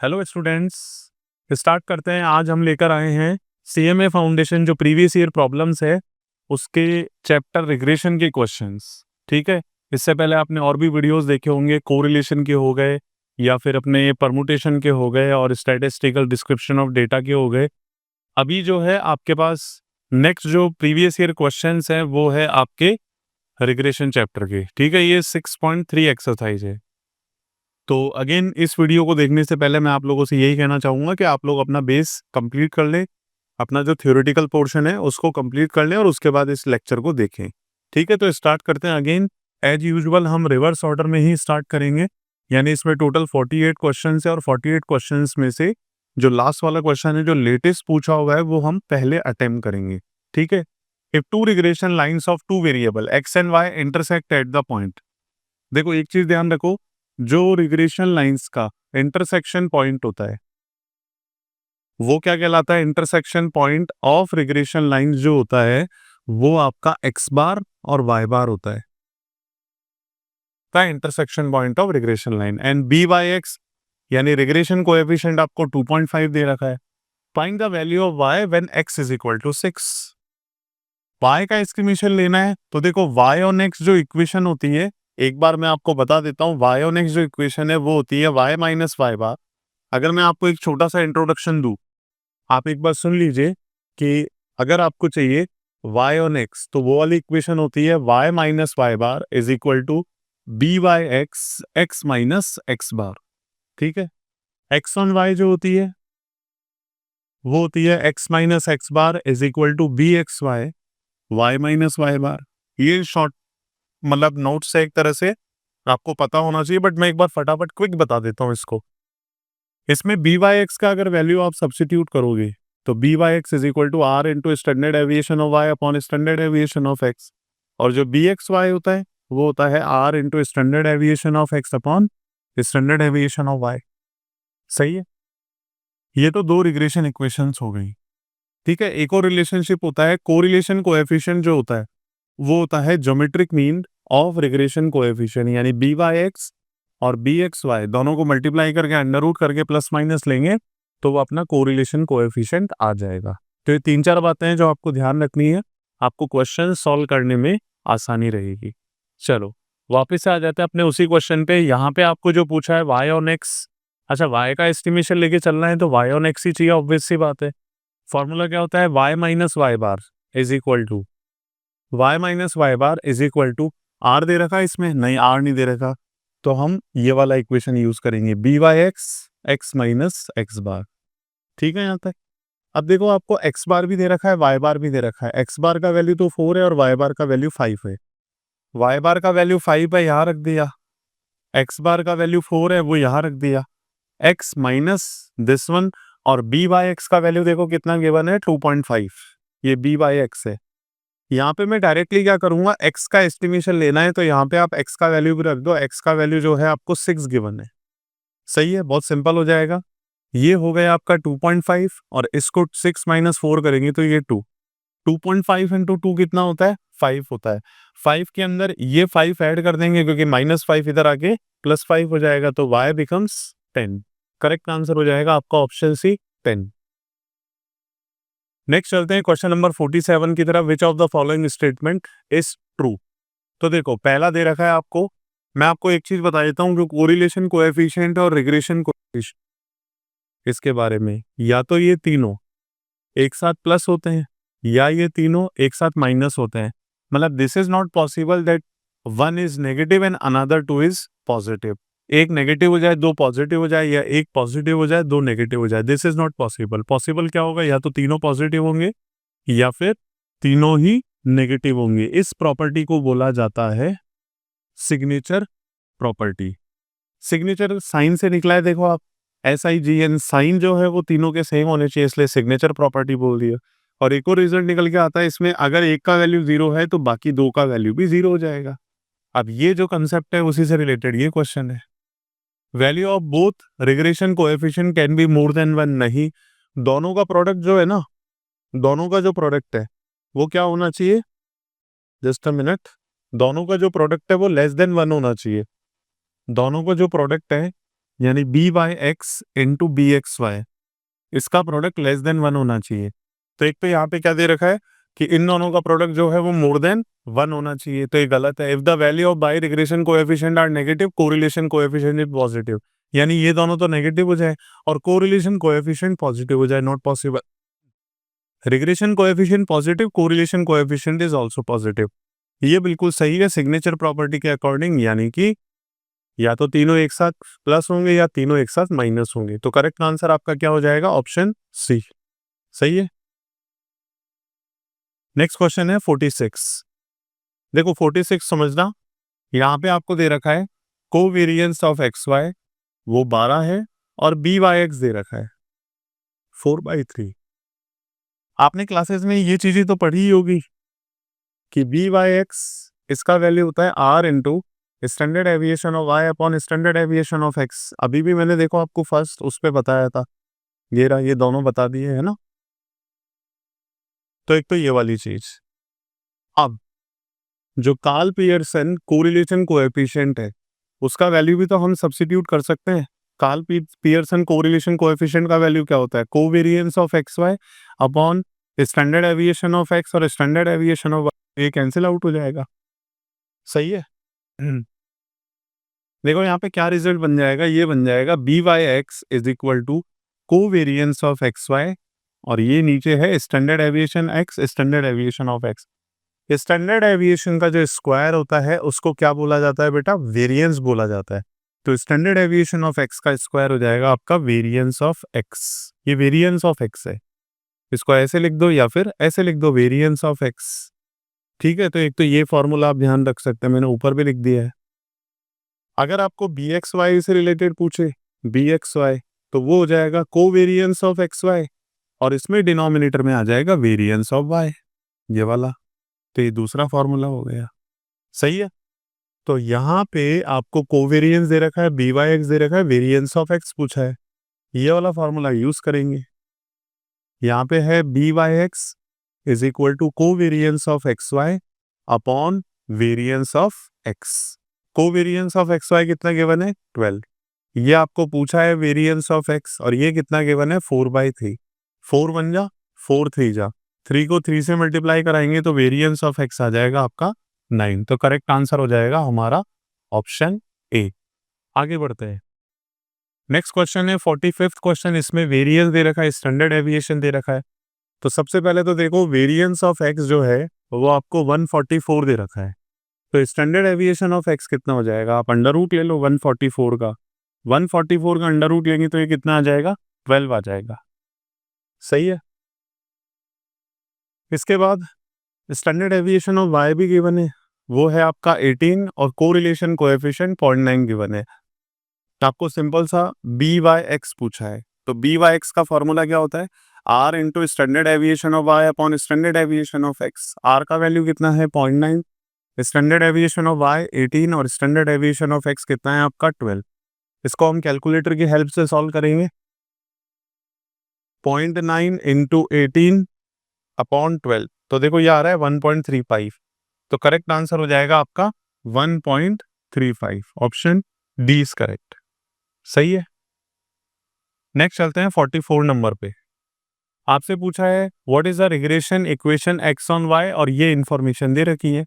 Hello students, start करते हैं। आज हम लेकर आए हैं सीएमए फाउंडेशन जो प्रीवियस ईयर प्रॉब्लम्स है उसके चैप्टर रिग्रेशन के क्वेश्चंस। ठीक है, इससे पहले आपने और भी वीडियोस देखे होंगे, कोरिलेशन के हो गए या फिर अपने परमुटेशन के हो गए और स्टैटिस्टिकल डिस्क्रिप्शन ऑफ डेटा के हो गए। अभी जो है आपके पास नेक्स्ट जो प्रीवियस ईयर क्वेश्चंस हैं वो है आपके रिग्रेशन चैप्टर के। ठीक है, ये 6.3 एक्सरसाइज है। तो अगेन इस वीडियो को देखने से पहले मैं आप लोगों से यही कहना चाहूँगा कि आप लोग अपना बेस कंप्लीट कर लें, अपना जो थ्योरेटिकल पोर्शन है उसको कंप्लीट कर लें और उसके बाद इस लेक्चर को देखें। ठीक है, तो स्टार्ट करते हैं। अगेन एज यूजुअल हम रिवर्स ऑर्डर में ही स्टार्ट करेंगे, यानी इसमें टोटल 48 क्वेश्चन है और 48 क्वेश्चन में से जो लास्ट वाला क्वेश्चन है, जो लेटेस्ट पूछा हुआ है, वो हम पहले अटेम्प्ट करेंगे। ठीक है, if two regression lines of two variable x and y intersect at the point. देखो एक चीज ध्यान रखो, जो रिग्रेशन लाइंस का इंटरसेक्शन पॉइंट होता है वो क्या कहलाता है? Intersection point of regression lines जो होता है वो आपका एक्स बार और वाई बार होता है, intersection point of regression line. And b by x यानी रिग्रेशन कोएफिशिएंट आपको 2.5 दे रखा है। Find the value of y when x is equal to 6। y का एस्टिमेशन लेना है तो देखो y ऑन x जो इक्वेशन होती है, एक बार मैं आपको बता देता हूँ, y ऑन x जो इक्वेशन है वो होती है y माइनस वाई बार। अगर मैं आपको एक छोटा सा इंट्रोडक्शन दूं, आप एक बार सुन लीजिए कि अगर आपको चाहिए y ऑन x तो वो वाली इक्वेशन होती है y minus y bar is equal to b by x x minus x bar. ठीक है, x ऑन y जो होती है वो होती है x minus x bar is equal to b x y y minus y bar. ये short मतलब नोट्स है, एक तरह से आपको पता होना चाहिए, बट मैं एक बार फटाफट क्विक बता देता हूँ इसको। इसमें बी वाई एक्स का अगर वैल्यू आप सब्सिट्यूट करोगे तो b y x is equal to r into standard deviation of y upon standard deviation of x, और जो बी एक्स वाई होता है वो होता है r into standard deviation of x upon standard deviation of y. सही है, ये तो दो रिग्रेशन इक्वेशंस हो गई। ठीक है, एक और रिलेशनशिप होता है कोरिलेशन कोएफिशिएंट जो होता है वो होता है geometric mean of regression coefficient, यानी बी वाई एक्स और बी एक्स वाई दोनों को मल्टीप्लाई करके अंडर रूट करके प्लस माइनस लेंगे तो वो अपना कोरिलेशन कोएफिशिएंट आ जाएगा। तो ये 3-4 बातें हैं जो आपको ध्यान रखनी है, आपको क्वेश्चन सॉल्व करने में आसानी रहेगी। चलो वापस से आ जाते हैं अपने उसी क्वेश्चन पे। यहाँ पे आपको जो पूछा है वाई ऑन एक्स, अच्छा वाई का एस्टिमेशन लेके चलना है तो वाई ऑन एक्स ही चाहिए, ऑब्वियस सी बात है। फॉर्मूला क्या होता है? Y minus y bar is equal to y minus y bar is equal to r दे रखा है, इसमें नहीं आर नहीं दे रखा, तो हम ये वाला इक्वेशन यूज करेंगे b y x x minus x bar. ठीक है यहाँ तक। अब देखो आपको एक्स बार भी दे रखा है, वाई बार भी दे रखा है। एक्स बार का वैल्यू तो 4 है और वाई बार का वैल्यू 5 है। वाई बार का वैल्यू 5 है, यहाँ रख दिया। एक्स बार का वैल्यू 4 है, वो यहाँ रख दिया। एक्स माइनस दिस वन, और बी बाई एक्स का वैल्यू देखो कितना गिवन है 2.5, ये बी बाई एक्स है। यहाँ पे मैं डायरेक्टली क्या करूंगा, x का एस्टिमेशन लेना है तो यहाँ पे आप x का वैल्यू भी रख दो। x का वैल्यू जो है आपको 6 गिवन है। सही है, बहुत सिंपल हो जाएगा। ये हो गया आपका 2.5 और इसको 6 माइनस 4 करेंगे तो ये 2। 2.5 इंटू 2 कितना होता है? 5 होता है। 5 के अंदर ये 5 ऐड कर देंगे क्योंकि -5 इधर आके +5 हो जाएगा तो y बिकम्स 10। करेक्ट आंसर हो जाएगा आपका ऑप्शन सी 10। नेक्स्ट चलते हैं क्वेश्चन नंबर 47 की तरफ। Which of the following statement is true? तो देखो पहला दे रखा है आपको, मैं आपको एक चीज बता देता हूँ कि कोरिलेशन कोएफिशिएंट और रिग्रेशन कोएफिशिएंट इसके बारे में, या तो ये तीनों एक साथ प्लस होते हैं या ये तीनों एक साथ माइनस होते हैं। मतलब this is not possible that one is negative and another two is positive. एक नेगेटिव हो जाए दो पॉजिटिव हो जाए, या एक पॉजिटिव हो जाए दो नेगेटिव हो जाए। This is not possible. Possible क्या होगा? या तो तीनों पॉजिटिव होंगे या फिर तीनों ही नेगेटिव होंगे। इस प्रॉपर्टी को बोला जाता है सिग्नेचर प्रॉपर्टी। सिग्नेचर साइन से निकला है, देखो आप SIGN, साइन जो है वो तीनों के सेम होने चाहिए, इसलिए सिग्नेचर प्रॉपर्टी बोल दिया। और एक और रिजल्ट निकल के आता है इसमें, अगर एक का वैल्यू 0 है तो बाकी दो का वैल्यू भी 0 हो जाएगा। अब ये जो कंसेप्ट है उसी से रिलेटेड ये क्वेश्चन है। Value of both regression coefficient can be more than 1, नहीं, दोनों का प्रोडक्ट जो है ना, दोनों का जो प्रोडक्ट है वो क्या होना चाहिए? जस्ट अ मिनट, दोनों का जो प्रोडक्ट है वो लेस देन 1 होना चाहिए। दोनों का जो प्रोडक्ट है यानी b by x into b x y, इसका प्रोडक्ट लेस देन 1 होना चाहिए। तो एक तो यहाँ पे क्या दे रखा है कि इन दोनों का प्रोडक्ट जो है वो मोर देन 1 होना चाहिए, तो ये गलत है। If the value of by regression coefficient are negative, correlation coefficient is positive, यानी ये दोनों तो नेगेटिव हो जाए और कोरिलेशन कोएफिशिएंट पॉजिटिव हो जाए, not possible. Regression coefficient positive, correlation coefficient is also positive, ये बिल्कुल सही है सिग्नेचर प्रॉपर्टी के अकॉर्डिंग, यानी कि या तो तीनों एक साथ प्लस होंगे या तीनों एक साथ माइनस होंगे। तो करेक्ट आंसर आपका क्या हो जाएगा? ऑप्शन सी, सही है। नेक्स्ट क्वेश्चन है 46। देखो 46 समझना, यहाँ पे आपको दे रखा है कोवेरिएंस ऑफ एक्स वाई, वो 12 है, और बी वाई एक्स दे रखा है 4/3। आपने क्लासेस में ये चीजें तो पढ़ी ही होगी कि बी वाई एक्स इसका वैल्यू होता है r into standard deviation of y upon standard deviation of x. अभी भी मैंने देखो आपको फर्स्ट उस पे बताया था, ये रहा, ये दोनों बता दिए है ना। तो एक तो ये वाली चीज। अब जो कार्ल पियर्सन कोरिलेशन कोएफिशिएंट है, उसका वैल्यू भी तो हम सब्स्टिट्यूट कर सकते हैं। कार्ल पियर्सन कोरिलेशन कोएफिशिएंट का वैल्यू क्या होता है? Covariance of x y upon standard deviation of x और स्टैंडर्ड एविएशन ऑफ वाई, ये कैंसिल आउट हो जाएगा, सही है। देखो यहाँ पे क्या रिजल्ट बन जाएगा, ये बन जाएगा b y x is equal to covariance of x y, और ये नीचे है standard deviation x, standard deviation of x. Standard deviation का जो स्क्वायर होता है उसको क्या बोला जाता है बेटा? वेरिएंस बोला जाता है। तो स्टैंडर्ड एविएशन ऑफ एक्स का स्क्वायर हो जाएगा आपका वेरिएंस ऑफ एक्स, ये वेरिएंस ऑफ एक्स है, इसको ऐसे लिख दो या फिर ऐसे लिख दो, वेरिएंस ऑफ एक्स। ठीक है, तो एक तो ये फॉर्मूला आप ध्यान रख सकते हैं, मैंने ऊपर भी लिख दिया है। अगर आपको बी एक्स वाई से रिलेटेड पूछे, बी एक्स वाई, तो वो हो जाएगा कोवेरिएंस ऑफ एक्स वाई, और इसमें डिनोमिनेटर में आ जाएगा वेरिएंस ऑफ वाई, ये वाला। तो ये दूसरा फॉर्मूला हो गया, सही है। तो यहाँ पे आपको कोवेरिएंस दे रखा है, बी वाई एक्स दे रखा है, वेरिएंस ऑफ एक्स पूछा है, ये वाला फॉर्मूला यूज करेंगे। यहाँ पे है b y x is equal to covariance of x y upon variance of x. Covariance of x y कितना गिवन है? 12। ये आपको पूछा है वेरिएंस ऑफ एक्स, और ये कितना गिवन है? 4/3। 4 1 जा 4 3 जा, 3 को 3 से मल्टीप्लाई कराएंगे तो वेरिएंस ऑफ एक्स आ जाएगा आपका 9। तो करेक्ट आंसर हो जाएगा हमारा ऑप्शन ए। आगे बढ़ते हैं, नेक्स्ट क्वेश्चन है 45th क्वेश्चन। इसमें वेरिएंस दे रखा है, स्टैंडर्ड एविएशन दे रखा है। तो सबसे पहले तो देखो वेरिएंस ऑफ एक्स जो है वो आपको 144 दे रखा है, तो स्टैंडर्ड एविएशन ऑफ एक्स कितना हो जाएगा? आप अंडर रूट ले लो 144 का, 144 का अंडर रूट लेंगे तो ये कितना आ जाएगा? 12 आ जाएगा, सही है। इसके बाद स्टैंडर्ड एविएशन ऑफ वाई भी गिवन है, वो है आपका 18, और कोरिलेशन कोएफिशिएंट 0.9 गिवन है। तो आपको सिंपल सा बी वाई एक्स पूछा है, तो बी वाई एक्स का फॉर्मूला क्या होता है? R into standard deviation of y upon standard deviation of x. R का वैल्यू कितना है? 0.9, स्टैंडर्ड एविएशन ऑफ वाई 18, और स्टैंडर्ड एविएशन ऑफ एक्स कितना है आपका? 12। इसको हम कैलकुलेटर की हेल्प से सॉल्व करेंगे। 0.9 इंटू 18 अपॉन 12, तो देखो ये आ रहा है 1.35। तो करेक्ट आंसर हो जाएगा आपका 1.35, ऑप्शन डी इज करेक्ट, सही है। नेक्स्ट चलते हैं 44 नंबर पे। आपसे पूछा है what is the regression equation x on y, और ये इंफॉर्मेशन दे रखी है।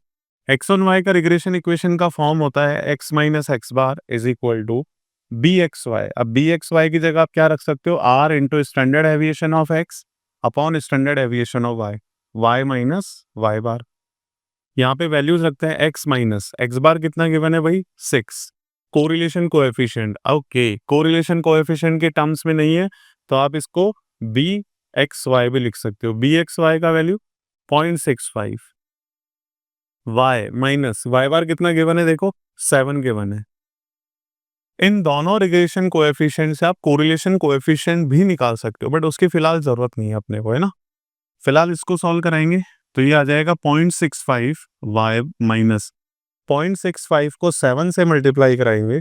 एक्स ऑन वाई का रिग्रेशन इक्वेशन का फॉर्म होता है x minus x bar is equal to b x y. अब बी एक्स वाई की जगह आप क्या रख सकते हो? R into standard deviation of x upon standard deviation of y, y minus y bar. यहाँ पे वैल्यूज रखते हैं एक्स माइनस एक्स बार, कितना गिवन है भाई? 6। Correlation coefficient, okay, correlation coefficient के टर्म्स में नहीं है तो आप इसको बी एक्स वाई भी लिख सकते हो। बी एक्स वाई का वैल्यू 0.65, वाई माइनस वाई बार कितना गिवन है? देखो 7 गिवन है। इन दोनों रिग्रेशन कोएफिशिएंट से आप कोरिलेशन कोएफिशिएंट भी निकाल सकते हो, बट उसकी फिलहाल जरूरत नहीं है अपने को, है ना। फिलहाल इसको सॉल्व कराएंगे तो ये आ जाएगा 0.65 वाई माइनस 0.65 को 7 से मल्टीप्लाई कराएंगे,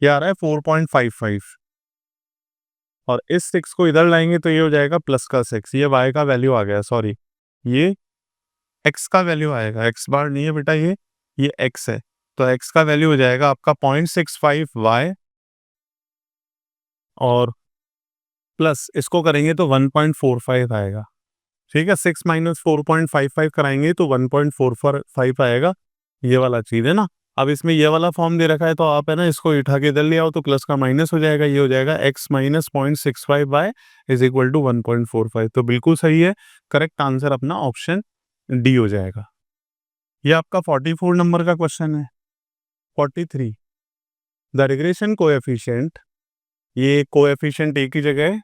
ये आ रहा है 4.55, और इस 6 को इधर लाएंगे तो ये हो जाएगा प्लस का 6। ये y का वैल्यू आ गया, सॉरी ये x का वैल्यू आएगा, x बार नहीं है बेटा, ये x है। तो x का वैल्यू हो जाएगा आपका 0.65y और प्लस इसको करेंगे तो 1.45 आएगा। ठीक है, 6 माइनस 4.55 कराएंगे तो 1.45 आएगा। ये वाला चीज है ना। अब इसमें ये वाला फॉर्म दे रखा है तो आप है ना इसको उठा के इधर ले आओ तो प्लस का माइनस हो जाएगा। ये हो जाएगा x minus 0.65y is equal to 1.45। तो बिल्कुल सही है, करेक्ट आंसर अपना ऑप्शन डी हो जाएगा। ये आपका 44 नंबर का क्वेश्चन है। 43, द रिग्रेशन कोएफिशिएंट, ये कोएफिशिएंट एक ही जगह है,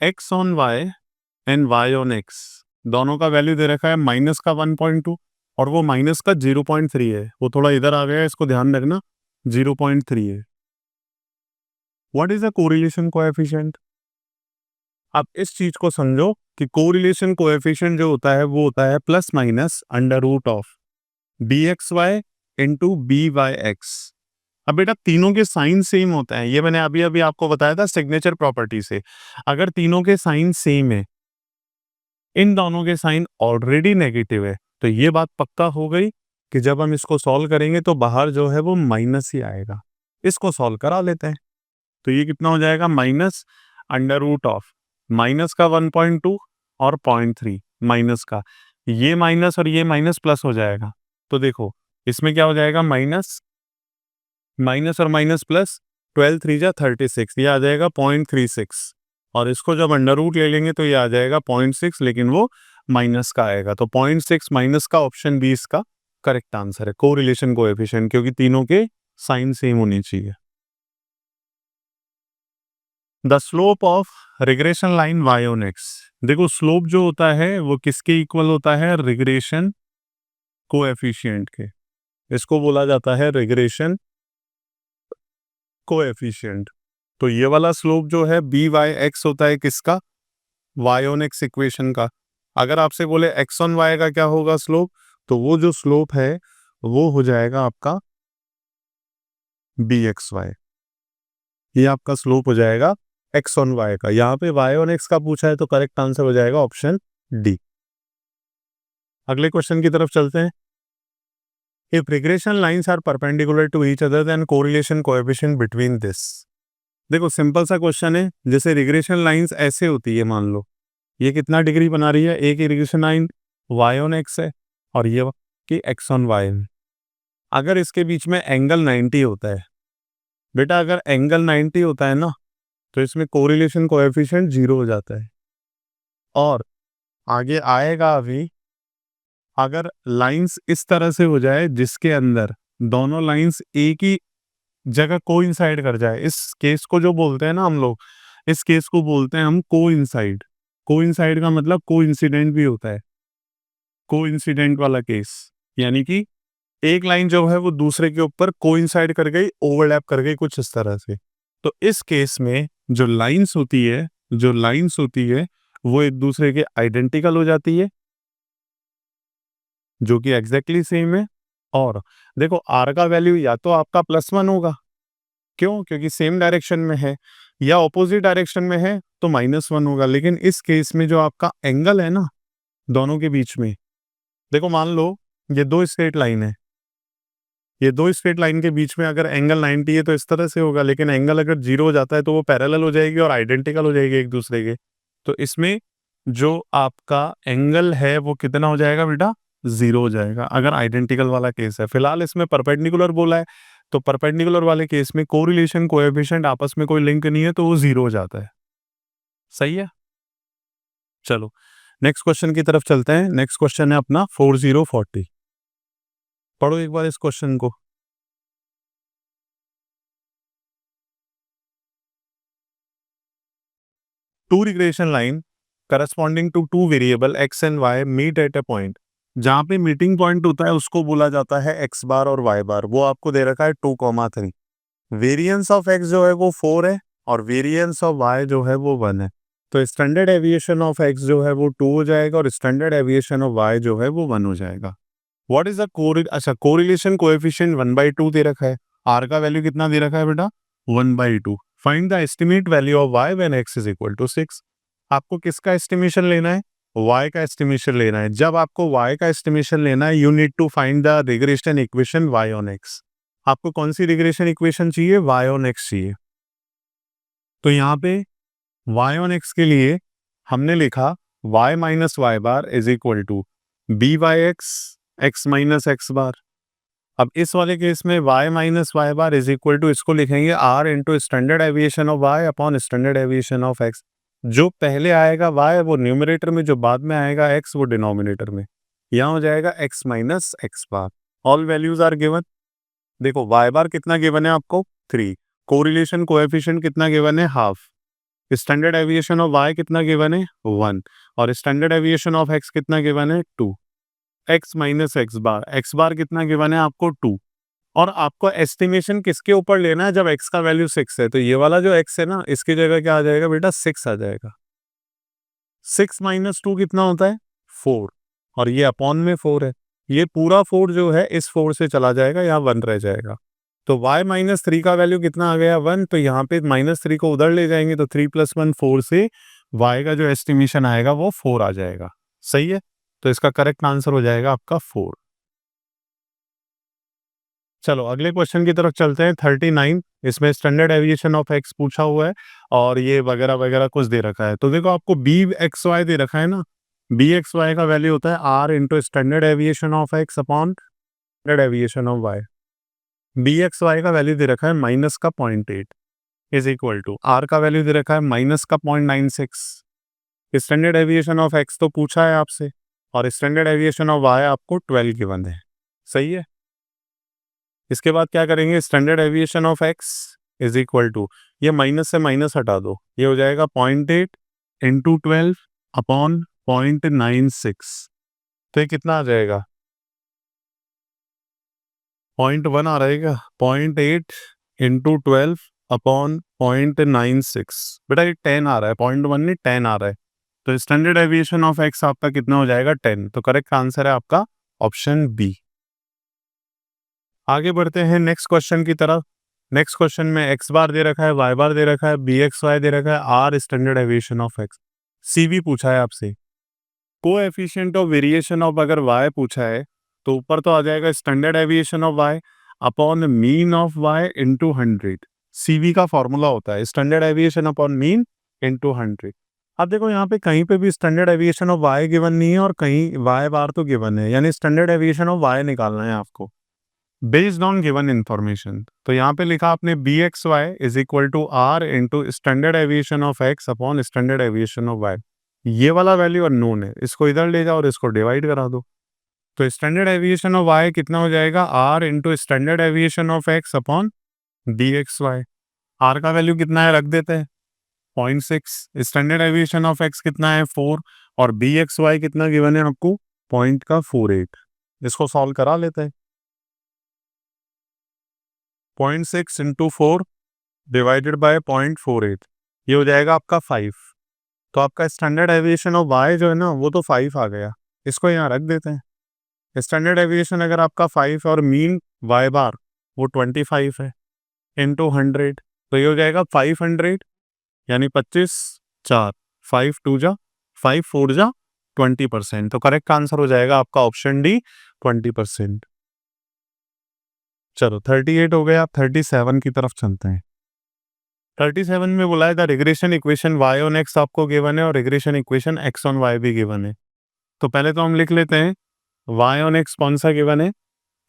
x on y and y on x, दोनों का वैल्यू दे रखा है माइनस का 1.2 और वो माइनस का 0.3 है। वो थोड़ा इधर आ गया है, इसको ध्यान रखना, 0.3 है। What is a correlation coefficient? आप इस चीज को समझो कि कोरिलेशन कोएफिशिएंट जो होता है वो होता है plus minus under root of bxy into byx। अब बेटा तीनों के साइन सेम होते हैं, ये मैंने अभी अभी आपको बताया था सिग्नेचर प्रॉपर्टी से। अगर तीनों के साइन सेम है, इन दोनों के साइन ऑलरेडी नेगेटिव है, तो ये बात पक्का हो गई कि जब हम इसको सॉल्व करेंगे तो बाहर जो है वो माइनस ही आएगा। इसको सॉल्व करा लेते हैं। तो ये कितना हो जाएगा, minus under root of minus का 1.2 और 0.3 माइनस का, ये माइनस और ये माइनस प्लस हो जाएगा। तो देखो इसमें क्या हो जाएगा, माइनस माइनस और माइनस प्लस, 12 3 जा 36, ये आ जाएगा 0.36 और इसको जब अंडर रूट ले लेंगे तो ये आ जाएगा 0.6, लेकिन वो माइनस का आएगा। तो 0.6 माइनस का ऑप्शन बी इसका करेक्ट आंसर है, कोरिलेशन कोएफिशिएंट, क्योंकि तीनों के साइन सेम होनी चाहिए। The slope of regression line y on x, देखो स्लोप जो होता है वो किसके इक्वल होता है, रिग्रेशन कोएफिशिएंट के। इसको बोला जाता है रिग्रेशन कोएफिशिएंट। तो ये वाला स्लोप जो है by(x) होता है किसका, y ऑन x इक्वेशन का। अगर आपसे बोले x ऑन y का क्या होगा स्लोप, तो वो जो स्लोप है वो हो जाएगा आपका bxy। ये आपका स्लोप हो जाएगा x ऑन y का। यहाँ पे y ऑन x का पूछा है तो करेक्ट आंसर हो जाएगा ऑप्शन डी। अगले क्वेश्चन की तरफ चलते हैं। If regression lines are perpendicular to each other then correlation coefficient between this. देखो सिंपल सा क्वेश्चन है, जैसे रिग्रेशन लाइंस ऐसे होती है, मान लो ये कितना डिग्री बना रही है, एक regression line y on x है और ये कि x ऑन y है। अगर इसके बीच में एंगल 90 होता है, बेटा अगर एंगल 90 होता है ना तो इसमें कोरिलेशन कोएफिशिएंट 0 हो जाता है। और आगे आएगा अभी, अगर लाइंस इस तरह से हो जाए जिसके अंदर दोनों लाइंस एक ही जगह कोइंसाइड कर जाए, इस केस को जो बोलते हैं ना हम लोग, इस केस को बोलते हैं हम कोइंसाइड। कोइंसाइड का मतलब कोइंसिडेंट भी होता है, कोइंसिडेंट वाला केस, यानी कि एक लाइन जो है वो दूसरे के ऊपर कोइंसाइड कर गई, ओवरलैप कर गई कुछ इस तरह से। तो इस केस में जो लाइंस होती है, वो एक दूसरे के आइडेंटिकल हो जाती है, जो कि एग्जैक्टली सेम है। और देखो आर का वैल्यू या तो आपका +1 होगा, क्यों, क्योंकि सेम डायरेक्शन में है, या ऑपोजिट डायरेक्शन में है तो -1 होगा। लेकिन इस केस में जो आपका एंगल है ना दोनों के बीच में, देखो मान लो ये दो स्ट्रेट लाइन है, ये दो स्ट्रेट लाइन के बीच में अगर एंगल 90 है तो इस तरह से होगा, लेकिन एंगल अगर 0 हो जाता है तो वो पैरेलल हो जाएगी और आइडेंटिकल हो जाएगी एक दूसरे के। तो इसमें जो आपका एंगल है वो कितना हो जाएगा बेटा, 0 हो जाएगा अगर आइडेंटिकल वाला केस है। फिलहाल इसमें परपेंडिकुलर बोला है, तो परपेंडिकुलर वाले केस में कोरिलेशन कोएफिशिएंट आपस में कोई लिंक नहीं है तो वो 0 हो जाता है। सही है, चलो नेक्स्ट क्वेश्चन की तरफ चलते हैं। नेक्स्ट क्वेश्चन है अपना 4040। पढ़ो एक बार इस क्वेश्चन को। Two regression line corresponding to two variable x and y meet at a point. जहां पे मीटिंग पॉइंट होता है उसको बोला जाता है x बार और y बार। वो आपको दे रखा है 2,3। वेरिएंस ऑफ x जो है वो 4 है और वेरिएंस ऑफ y जो है वो 1 है। तो स्टैंडर्ड एविएशन ऑफ x जो है वो 2 हो जाएगा और स्टैंडर्ड एविएशन ऑफ y जो है वो 1 हो जाएगा। What is the correlation coefficient 1/2 दे रखा है। r का वैल्यू कितना दे रखा है बेटा, 1/2। Find the estimate value of y when x is equal to 6। आपको किसका एस्टिमेशन लेना है, y का एस्टिमेशन लेना है। जब आपको y का एस्टिमेशन लेना है, you need to find the regression equation y on x। आपको कौन सी रिग्रेशन इक्वेशन चाहिए? y ऑन x चाहिए। तो यहाँ पे y ऑन x के लिए हमने लिखा y minus y bar is equal to b by x minus x bar. अब इस वाले केस में y minus y bar is equal to, इसको लिखेंगे r into standard deviation of y upon standard deviation of x। जो पहले आएगा y वो न्यूमरेटर में, जो बाद में आएगा x वो डिनोमिनेटर में। यहाँ हो जाएगा x minus x bar. All values are given. देखो y बार कितना गिवन है आपको? 3। कोरिलेशन कोएफिशिएंट कितना गिवन है? Half. Standard deviation of y कितना गिवन है? 1। और स्टैंडर्ड एविएशन ऑफ x कितना गिवन है? 2। x माइनस एक्स बार कितना गिवन है आपको? 2। और आपको एस्टिमेशन किसके ऊपर लेना है? जब x का वैल्यू 6 है, तो ये वाला जो x है ना, इसकी जगह क्या आ जाएगा बेटा? 6 आ जाएगा। 6 माइनस 2 कितना होता है? 4। और ये अपॉन में 4 है। ये पूरा 4 जो है इस 4 से चला जाएगा, यहाँ 1 रह जाएगा। तो y माइनस 3 का वैल्यू कितना आ गया? 1। तो यहाँ पे माइनस 3 को उधर ले जाएंगे, तो 3 + 1 4 से y का जो एस्टिमेशन आएगा वो 4 आ जाएगा। सही है? तो इसका करेक्ट आंसर हो जाएगा आपका 4। चलो अगले क्वेश्चन की तरफ चलते हैं। 39, इसमें स्टैंडर्ड एविएशन ऑफ x पूछा हुआ है और ये वगैरह वगैरह कुछ दे रखा है। तो देखो आपको बी एक्स वाई दे रखा है ना, बी एक्स वाई का वैल्यू होता है r into standard deviation of x upon standard deviation of y। B x y का वैल्यू दे रखा है माइनस का 0.8 इज इक्वल टू r का वैल्यू दे रखा है माइनस का 0.96। स्टैंडर्ड एविएशन ऑफ x तो पूछा है आपसे, और स्टैंडर्ड एविएशन ऑफ y आपको 12 गिवन है। सही है? इसके बाद क्या करेंगे? Standard deviation of x is equal to, ये माइनस से माइनस हटा दो, ये हो जाएगा 0.8 इंटू 12 अपॉन 0.96। तो ये कितना आ जाएगा? 0.1 आ रहेगा। 0.8 इंटू 12 अपॉन 0.96। बेटा ये 10 आ रहा है, 0.1 नहीं 10 आ रहा है। तो स्टैंडर्ड एविएशन ऑफ x आपका कितना हो जाएगा? 10। तो करेक्ट आंसर है आपका ऑप्शन बी। आगे बढ़ते हैं नेक्स्ट क्वेश्चन की तरफ। नेक्स्ट क्वेश्चन में एक्स बार दे रखा है, वाई बार दे रखा है, बी एक्स वाई दे रखा है, r standard deviation of x, सी भी पूछा है आपसे। कोएफिशिएंट ऑफ वेरिएशन ऑफ अगर वाई पूछा है तो ऊपर तो आ जाएगा standard deviation of y upon mean of y into 100। CV का फॉर्मूला होता है standard deviation upon mean into 100। अब देखो यहाँ पे कहीं पे भी standard deviation of y given नहीं है और कहीं वाई बार तो गिवन है, यानी स्टैंडर्ड एविएशन ऑफ वाई निकालना है आपको बेस्ड ऑन गिवन इंफॉर्मेशन। तो यहाँ पे लिखा आपने b x y is equal to r into standard deviation of x upon standard deviation of y. ये वाला वैल्यू अननोन है, इसको इधर ले जाओ और इसको डिवाइड करा दो। तो स्टैंडर्ड एविएशन ऑफ वाई कितना हो जाएगा? R into standard deviation of x upon d x y. R का वैल्यू कितना है रख देते हैं 0.6। स्टैंडर्ड एविएशन ऑफ एक्स कितना है 4, और बी एक्स वाई कितना गिवन है आपको 0.48। इसको सॉल्व करा लेते हैं। 0.6 इंटू 4 डिवाइडेड बाय 0.48, ये हो जाएगा आपका 5। तो आपका स्टैंडर्ड एविएशन ऑफ वाई जो है ना वो तो 5 आ गया, इसको यहाँ रख देते हैं। स्टैंडर्ड एविएशन अगर आपका 5 और मीन वाई बार वो 25 है इंटू 100, तो ये हो जाएगा 500, यानी 25 4 5 2 जा 5 4 जा 20%। तो करेक्ट आंसर हो जाएगा आपका ऑप्शन डी 20%। चलो 38 हो गया, आप 37 की तरफ चलते हैं। 37 में बोला है the regression equation y on x आपको गिवन है और regression equation x on y भी गिवन है। तो पहले तो हम लिख लेते हैं y ऑन x कौन सा गिवन है?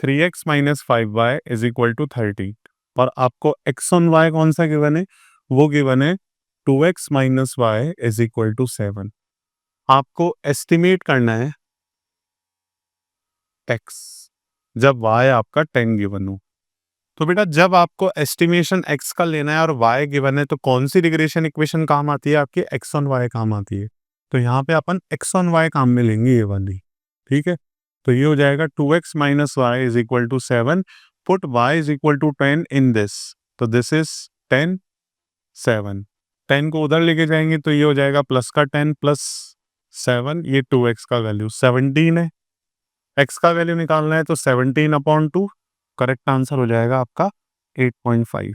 3x minus 5y is equal to 30। और आपको x ऑन y कौन सा गिवन है? वो गिवन है 2x minus y is equal to 7। आपको एस्टिमेट करना है x जब y आपका 10 गिवन हो। तो बेटा जब आपको एस्टिमेशन x का लेना है और y गिवन है, तो कौन सी रिग्रेशन इक्वेशन काम आती है? आपकी x ऑन y काम आती है। तो यहाँ पे अपन x ऑन y काम में लेंगे ये वाली, ठीक है। तो ये हो जाएगा 2x minus y is equal to 7, put y is equal to 10 in this. तो दिस इज 10 7, 10 को उधर लेके जाएंगे तो ये हो जाएगा प्लस का 10 प्लस 7, ये 2x का वैल्यू 17 है। x का वैल्यू निकालना है तो 17/2, करेक्ट आंसर हो जाएगा आपका 8.5।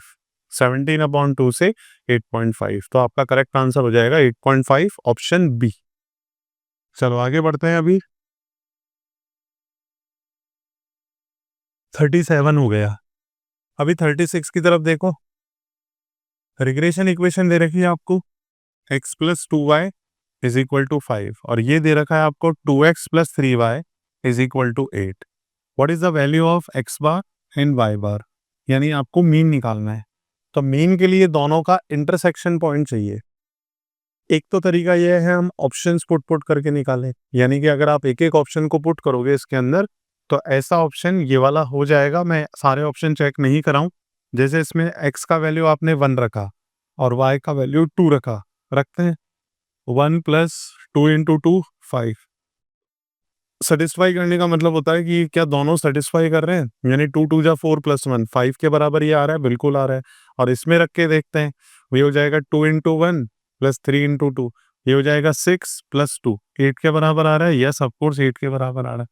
17/2 से 8.5, तो आपका करेक्ट आंसर हो जाएगा 8.5 ऑप्शन बी। चलो आगे बढ़ते हैं। अभी 37 हो गया। अभी 36 की तरफ देखो। रिग्रेशन इक्वेशन दे रखी है आपको x plus 2y is equal to 5 और ये दे रखा है आपको 2x plus 3y is equal to 8। What is the value of x bar and y bar, यानी आपको मीन निकालना है। तो मीन के लिए दोनों का इंटरसेक्शन पॉइंट चाहिए। एक तो तरीका यह है हम ऑप्शंस पुट करके निकालें, यानी कि अगर आप एक एक ऑप्शन को पुट करोगे इसके अंदर तो ऐसा ऑप्शन ये वाला हो जाएगा। मैं सारे ऑप्शन चेक नहीं कराऊं। जैसे इसमें x का वैल्यू आपने 1 रखा और y का वैल्यू 2 रखा, रखते हैं 1 प्लस 2 इंटू 2 5। सेटिस्फाई करने का मतलब होता है कि क्या दोनों सेटिस्फाई कर रहे हैं, यानी 2 2 जा 4 प्लस 1 5 के बराबर ये आ रहा है, बिल्कुल आ रहा है। और इसमें रख के देखते हैं, ये हो जाएगा 2 इंटू 1 प्लस 3 इंटू 2, ये हो जाएगा 6 प्लस 2 8 के बराबर आ रहा है। यस ऑफकोर्स 8 के बराबर आ रहा है,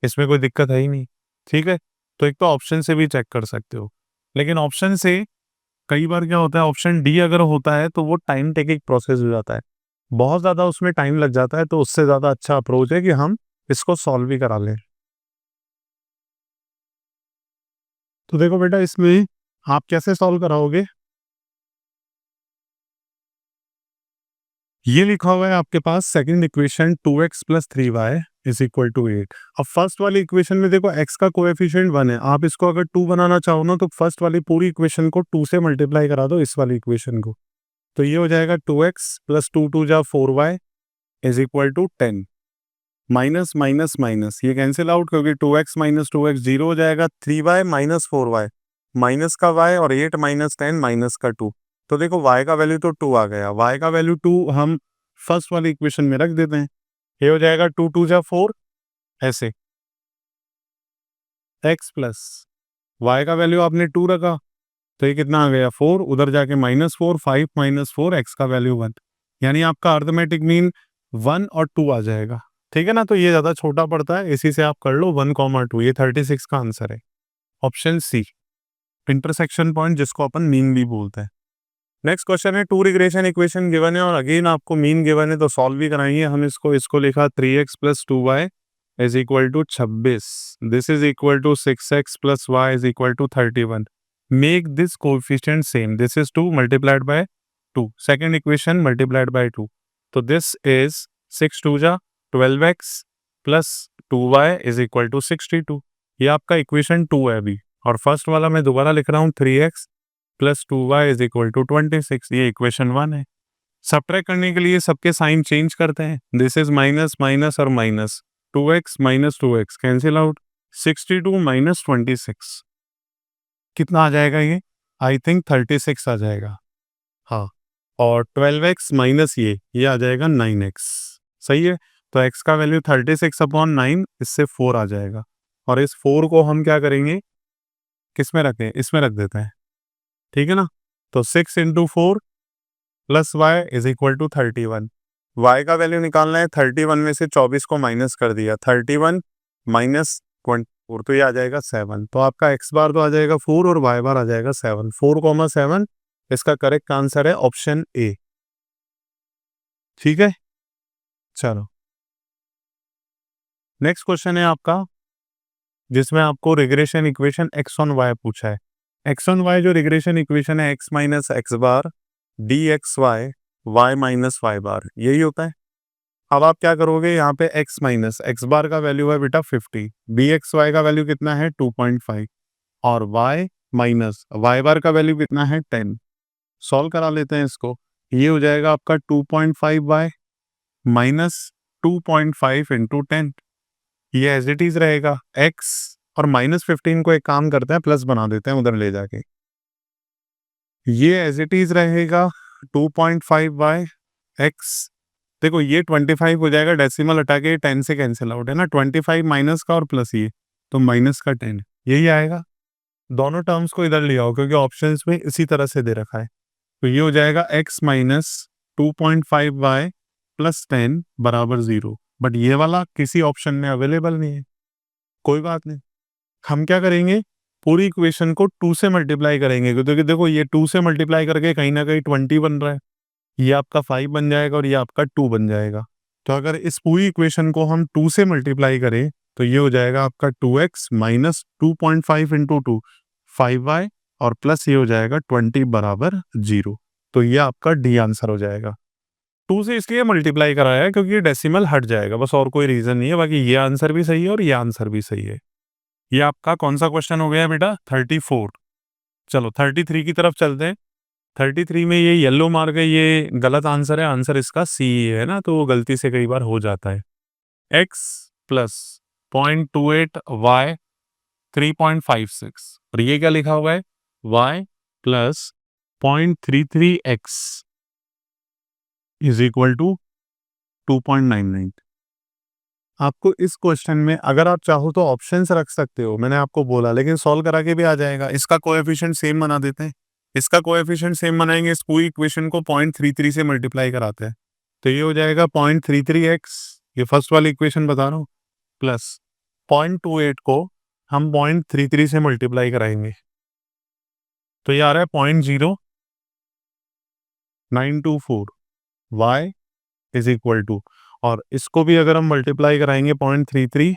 इसमें कोई दिक्कत है ही नहीं। ठीक है, तो एक तो ऑप्शन से भी चेक कर सकते हो, लेकिन ऑप्शन से कई बार क्या होता है, ऑप्शन डी अगर होता है तो वो टाइम टेकिंग प्रोसेस हो जाता है, बहुत ज़्यादा उसमें टाइम लग जाता है। तो उससे ज़्यादा अच्छा अप्रोच है कि हम इसको सॉल्व ही करा लें। तो देखो बेटा, इसमें आप कैसे सॉल्व कराओगे, ये लिखा हुआ है आपके पास second equation 2x plus 3y is equal to 8। अब फर्स्ट वाली इक्वेशन में देखो x का कोएफिशिएंट 1 है, आप इसको अगर 2 बनाना चाहो ना तो फर्स्ट वाली पूरी इक्वेशन को 2 से मल्टीप्लाई करा दो इस वाली इक्वेशन को। तो ये हो जाएगा 2x प्लस 2 2 जा 4y is equal to 10। Minus minus minus ये कैंसिल आउट, क्योंकि 2x माइनस 2x 0 हो जाएगा। 3y माइनस 4y माइनस का y और 8 माइनस 10 माइनस का 2। तो देखो y का वैल्यू तो 2 आ गया, y का वैल्यू 2 हम फर्स्ट वाली इक्वेशन में रख देते हैं। ये हो जाएगा 2 2 जा 4 ऐसे, x प्लस y का वैल्यू आपने 2 रखा तो ये कितना आ गया 4, उधर जाके माइनस 4, 5 माइनस 4 x का वैल्यू 1, यानी आपका अर्थमेटिक मीन 1 और 2 आ जाएगा। ठीक है ना, तो ये ज्यादा छोटा पड़ता है, इसी से आप कर लो 1, 2। ये 36 का आंसर है, ऑप्शन सी, इंटरसेक्शन पॉइंट जिसको अपन मीन भी बोलते हैं। नेक्स्ट क्वेश्चन है, टू रिग्रेशन इक्वेशन गिवन है और अगेन आपको मीन गिवन है, तो सॉल्व भी कराइए। हम इसको लिखा 3x plus 2y is equal to 26। This is equal to 6x plus y is equal to 31। Make this coefficient same, this is 2 multiplied by 2, second equation multiplied by 2। तो this is 6 2 जा 12x plus 2y is equal to 62। ये आपका equation 2 है अभी, और first वाला मैं दोबारा लिख रहा हूँ 3x plus 2y is equal to 26, ये इक्वेशन 1 है। सब्ट्रैक्ट करने के लिए सबके साइन चेंज करते हैं, दिस इज माइनस माइनस और minus, 2x minus 2x cancel out, 62 minus 26 कितना आ जाएगा, ये आई थिंक 36 आ जाएगा। हाँ, और 12x माइनस ये आ जाएगा 9x। सही है, तो x का वैल्यू 36 अपॉन 9, इससे 4 आ जाएगा। और इस 4 को हम क्या करेंगे, किस में रखें, इसमें रख देते हैं। ठीक है ना, तो 6 into 4 plus y is equal to 31। Y का वैल्यू निकालना है, 31 में से 24 को माइनस कर दिया, 31 माइनस 24, तो ये आ जाएगा 7। तो आपका एक्स बार तो आ जाएगा 4 और वाई बार आ जाएगा 7, 4,7। इसका करेक्ट आंसर है ऑप्शन ए। ठीक है, चलो नेक्स्ट क्वेश्चन है आपका, जिसमें आपको regression equation x on y पूछा है। एक्स ऑन वाई जो रिग्रेशन इक्वेशन है, x minus x bar b x y y minus y bar, यही होता है। अब आप क्या करोगे, यहाँ पे x माइनस एक्स बार का वैल्यू है बेटा 50, बी एक्स वाई का वैल्यू कितना है 2.5, और y माइनस वाई बार का वैल्यू कितना है 10। सॉल्व करा लेते हैं इसको, ये हो जाएगा आपका 2.5y माइनस 2.5 इंटू 10, ये एज इट इज रहेगा x, और माइनस 15 को एक काम करते हैं प्लस बना देते हैं उधर ले जाके, ये एज इट इज रहेगा 2.5y x। देखो ये 25 हो जाएगा, डेसिमल हटा के 10 से कैंसिल आउट है ना, 25 माइनस का और प्लस ये, तो माइनस का 10, यही आएगा। दोनों टर्म्स को इधर ले आओ क्योंकि ऑप्शंस में इसी तरह से दे रखा है। तो ये हो जाएगा x माइनस 2.5y प्लस 10 बराबर 0, बट ये वाला किसी ऑप्शन में अवेलेबल नहीं है। कोई बात नहीं, हम क्या करेंगे, पूरी इक्वेशन को 2 से मल्टीप्लाई करेंगे, क्योंकि देखो ये 2 से मल्टीप्लाई करके कहीं ना कहीं 20 बन रहा है, ये आपका 5 बन जाएगा और ये आपका 2 बन जाएगा। तो अगर इस पूरी इक्वेशन को हम 2 से मल्टीप्लाई करें तो ये हो जाएगा आपका 2x माइनस 2.5 इंटू 2 5y और प्लस ये हो जाएगा 20 बराबर 0। तो ये आपका डी आंसर हो जाएगा। 2 से इसलिए मल्टीप्लाई कराया है क्योंकि ये डेसिमल हट जाएगा, बस और कोई रीजन नहीं है। बाकी ये आंसर भी सही है और ये आंसर भी सही है। ये आपका कौन सा क्वेश्चन हो गया बेटा? 34। चलो 33 की तरफ चलते हैं। 33 में ये येलो मार्क है, ये गलत आंसर है। आंसर इसका सी है ना, तो वो गलती से कई बार हो जाता है। x प्लस 0.28 y 3.56 और ये क्या लिखा हुआ है? y plus 0.33x is equal to 2.99। आपको इस क्वेश्चन में अगर आप चाहो तो ऑप्शंस रख सकते हो, मैंने आपको बोला, लेकिन सॉल्व करा के भी आ जाएगा। इसका कोएफिशिएंट सेम बना देते हैं। इसका कोएफिशिएंट सेम बनाएंगे, इस पूरी इक्वेशन को 0.33 से मल्टीप्लाई कराते हैं तो ये हो जाएगा 0.33x, ये फर्स्ट वाली इक्वेशन बता रहा हूँ, प्लस 0.28 को हम 0.33 से मल्टीप्लाई कराएंगे तो ये आ रहा है 0.0924 y इज इक्वल टू, और इसको भी अगर हम मल्टीप्लाई कराएंगे 0.33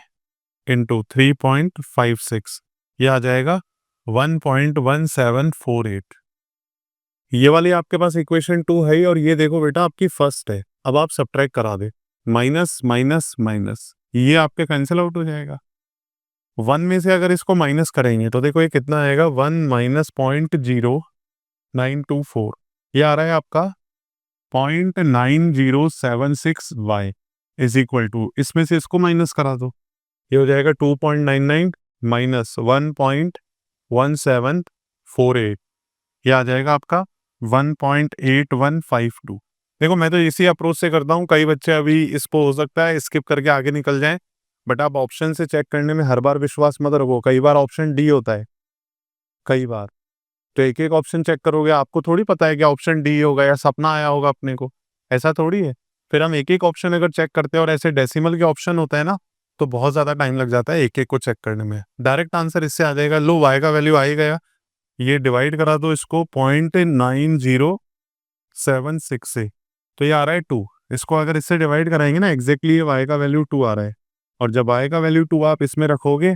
इंटू 3.56, ये आ जाएगा 1.1748। ये वाली आपके पास इक्वेशन 2 है ही, और ये देखो बेटा आपकी फर्स्ट है। अब आप सब्ट्रैक्ट करा दे, माइनस माइनस माइनस, ये आपके कैंसिल आउट हो जाएगा। 1 में से अगर इसको माइनस करेंगे तो देखो ये कितना आएगा, 1 माइनस 0.0924, ये आ रहा है आपका 0.9076y इज इक्वल टू, इसमें से इसको माइनस करा दो, ये हो जाएगा 2.99 माइनस 1.1748, ये आ जाएगा आपका 1.8152। देखो मैं तो इसी अप्रोच से करता हूँ, कई बच्चे अभी इसको हो सकता है स्किप करके आगे निकल जाएं, बट आप ऑप्शन से चेक करने में हर बार विश्वास मत रखो। कई बार ऑप्शन डी होता है, कई बार तो एक एक ऑप्शन चेक करोगे, आपको थोड़ी पता है कि ऑप्शन डी होगा या सपना आया होगा अपने को, ऐसा थोड़ी है। फिर हम एक एक ऑप्शन अगर चेक करते हैं और ऐसे डेसिमल के ऑप्शन होता है ना, तो बहुत ज़्यादा टाइम लग जाता है एक एक को चेक करने में। डायरेक्ट आंसर इससे आ जाएगा। लो y का वैल्यू आ ही गया, ये डिवाइड करा दो इसको 0.9076 से, तो ये आ रहा है 2। इसको अगर इससे डिवाइड कराएंगे ना, एग्जैक्टली ये y का वैल्यू 2 आ रहा है, और जब y का वैल्यू 2 आप इसमें रखोगे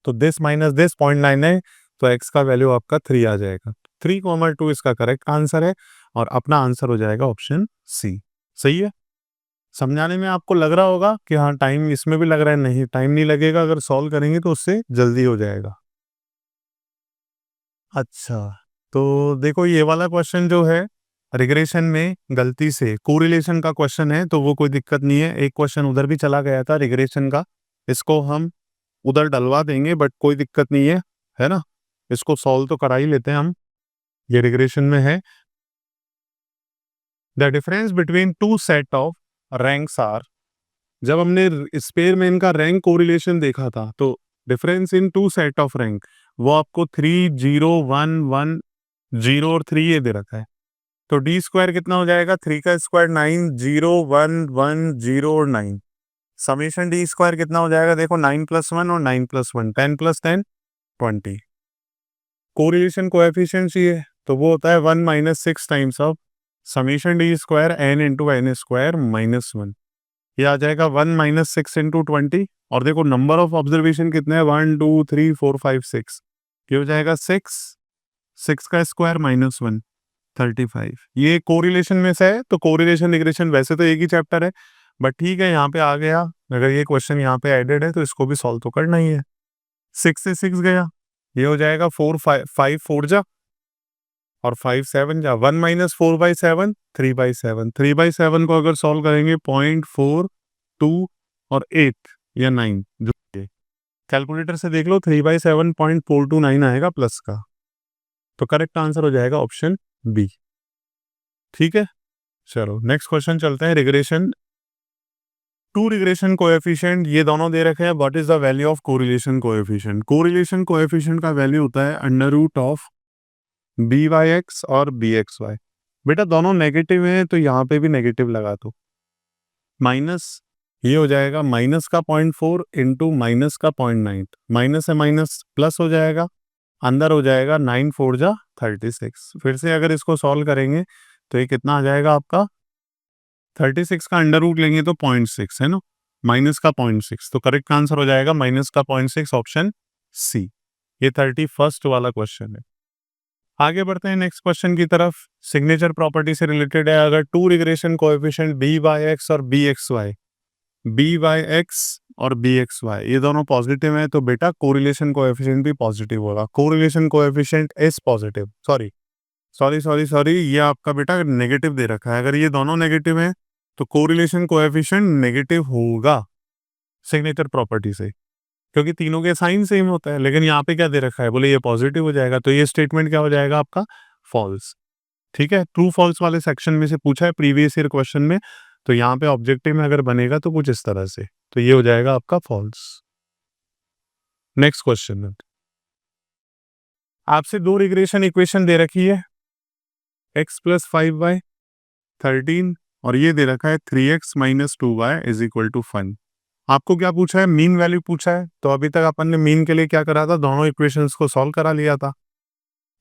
तो दिस माइनस दिस 0.99, तो x का वैल्यू आपका 3 आ जाएगा। 3,2 इसका करेक्ट आंसर है, और अपना आंसर हो जाएगा ऑप्शन सी। सही है। समझाने में आपको लग रहा होगा कि हाँ टाइम इसमें भी लग रहा है, नहीं टाइम नहीं लगेगा, अगर सॉल्व करेंगे तो उससे जल्दी हो जाएगा। अच्छा, तो देखो ये वाला क्वेश्चन जो है रिग्रेशन में गलती से कोरिलेशन का क्वेश्चन है, तो वो कोई दिक्कत नहीं है। एक क्वेश्चन उधर भी चला गया था रिग्रेशन का, इसको हम उधर डलवा देंगे, बट कोई दिक्कत नहीं है ना। इसको सॉल्व तो करा ही लेते हैं हम। ये रिग्रेशन में है, the difference between two set of ranks are. जब हमने स्पेयर में इनका रैंक कोरिलेशन देखा था, तो difference in two set of rank वो आपको 3 0 1 1 0 और 3 ये दे रखा है। तो डी स्क्वायर कितना हो जाएगा, 3 का स्क्वायर 9 0 1 1 0 और 9, समेशन डी स्क्वायर कितना हो जाएगा, देखो 9 + 1 और 9 + 1 10 + 10 20। कोरिलेशन कोएफिशिएंट चाहिए तो वो होता है 1 - 6 times of summation d square n into n square -1। ये आ जाएगा 1 - 6 इंटू 20, और देखो नंबर ऑफ ऑब्जर्वेशन कितने हैं, 1 2 3 4 5 6, ये हो जाएगा 6 का स्क्वायर -1 35। ये कोरिलेशन में से है, तो कोरिलेशन रिग्रेशन वैसे तो एक ही चैप्टर है, बट ठीक है यहाँ पे आ गया। अगर ये क्वेश्चन यहाँ पे एडेड है तो इसको भी सॉल्व तो करना ही है। 6 से 6 गया, ये हो जाएगा 4 5 4 जा, और 5 7 जा, 1 - 4/7 3/7। 3/7 को अगर सॉल्व करेंगे 0.4 2 और 8 या 9, जो कैलकुलेटर से देख लो, 3/7 0.429 आएगा प्लस का, तो करेक्ट आंसर हो जाएगा ऑप्शन बी। ठीक है, चलो नेक्स्ट क्वेश्चन चलते हैं। रिग्रेशन टू रिग्रेशन कोएफिशिएंट ये दोनों दे रखे हैं, what is the value of correlation coefficient. Correlation coefficient का वैल्यू होता है √of BY(x) और BXY। बेटा दोनों नेगेटिव हैं तो यहाँ पे भी नेगेटिव लगा दो, माइनस ये हो जाएगा माइनस का 0.4 इंटू माइनस का 0.9, माइनस है माइनस प्लस हो जाएगा, अंदर हो जाएगा 9 4 जा 36। फिर से अगर इसको सॉल्व करेंगे तो ये कितना आ जाएगा आपका 36 का अंडर रूट लेंगे तो 0.6 है ना, माइनस का 0.6, तो करेक्ट आंसर हो जाएगा माइनस का 0.6 ऑप्शन सी। ये 31st वाला क्वेश्चन है। आगे बढ़ते हैं नेक्स्ट क्वेश्चन की तरफ। सिग्नेचर प्रॉपर्टी से रिलेटेड है। अगर two regression coefficient b y x और b x y, b y x और बी एक्स वाई ये दोनों पॉजिटिव हैं, तो बेटा कोरिलेशन कोएफिशिएंट भी पॉजिटिव होगा। Correlation coefficient is positive, sorry ये आपका बेटा नेगेटिव दे रखा है। अगर ये दोनों नेगेटिव हैं तो कोरिलेशन कोएफिशिएंट नेगेटिव होगा सिग्नेचर प्रॉपर्टी से, क्योंकि तीनों के साइन सेम होता है। लेकिन यहाँ पे क्या दे रखा है, बोले ये पॉजिटिव हो जाएगा, तो ये स्टेटमेंट क्या हो जाएगा आपका, फॉल्स। ठीक है, ट्रू फॉल्स वाले सेक्शन में से पूछा है प्रीवियस ईयर क्वेश्चन में, तो यहाँ पे ऑब्जेक्टिव में अगर बनेगा तो कुछ इस तरह से, तो ये हो जाएगा आपका फॉल्स। नेक्स्ट क्वेश्चन में आपसे दो रिग्रेशन इक्वेशन दे रखी है, x + 5y 13 और ये दे रखा है 3x - 2y = 1। आपको क्या पूछा है, मीन वैल्यू पूछा है। तो अभी तक अपन ने मीन के लिए क्या करा था, दोनों इक्वेशंस को सॉल्व करा लिया था,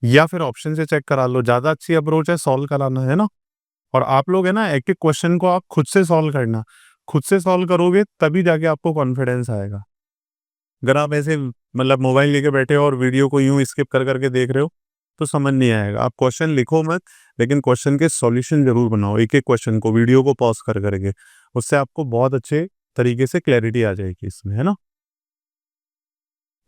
या फिर ऑप्शन से चेक करा लो। ज्यादा अच्छी अप्रोच है सॉल्व कराना, है ना। और आप लोग है ना, एक एक क्वेश्चन को आप खुद से सॉल्व करना, खुद से सॉल्व करोगे तभी जाके आपको कॉन्फिडेंस आएगा। अगर आप ऐसे मतलब मोबाइल लेके बैठे हो और वीडियो को यूं स्किप कर करके देख रहे हो तो समझ नहीं आएगा। आप क्वेश्चन लिखो मत, लेकिन क्वेश्चन के सॉल्यूशन जरूर बनाओ, एक एक क्वेश्चन को वीडियो को पॉज कर करके, उससे आपको बहुत अच्छे तरीके से क्लैरिटी आ जाएगी इसमें, है ना।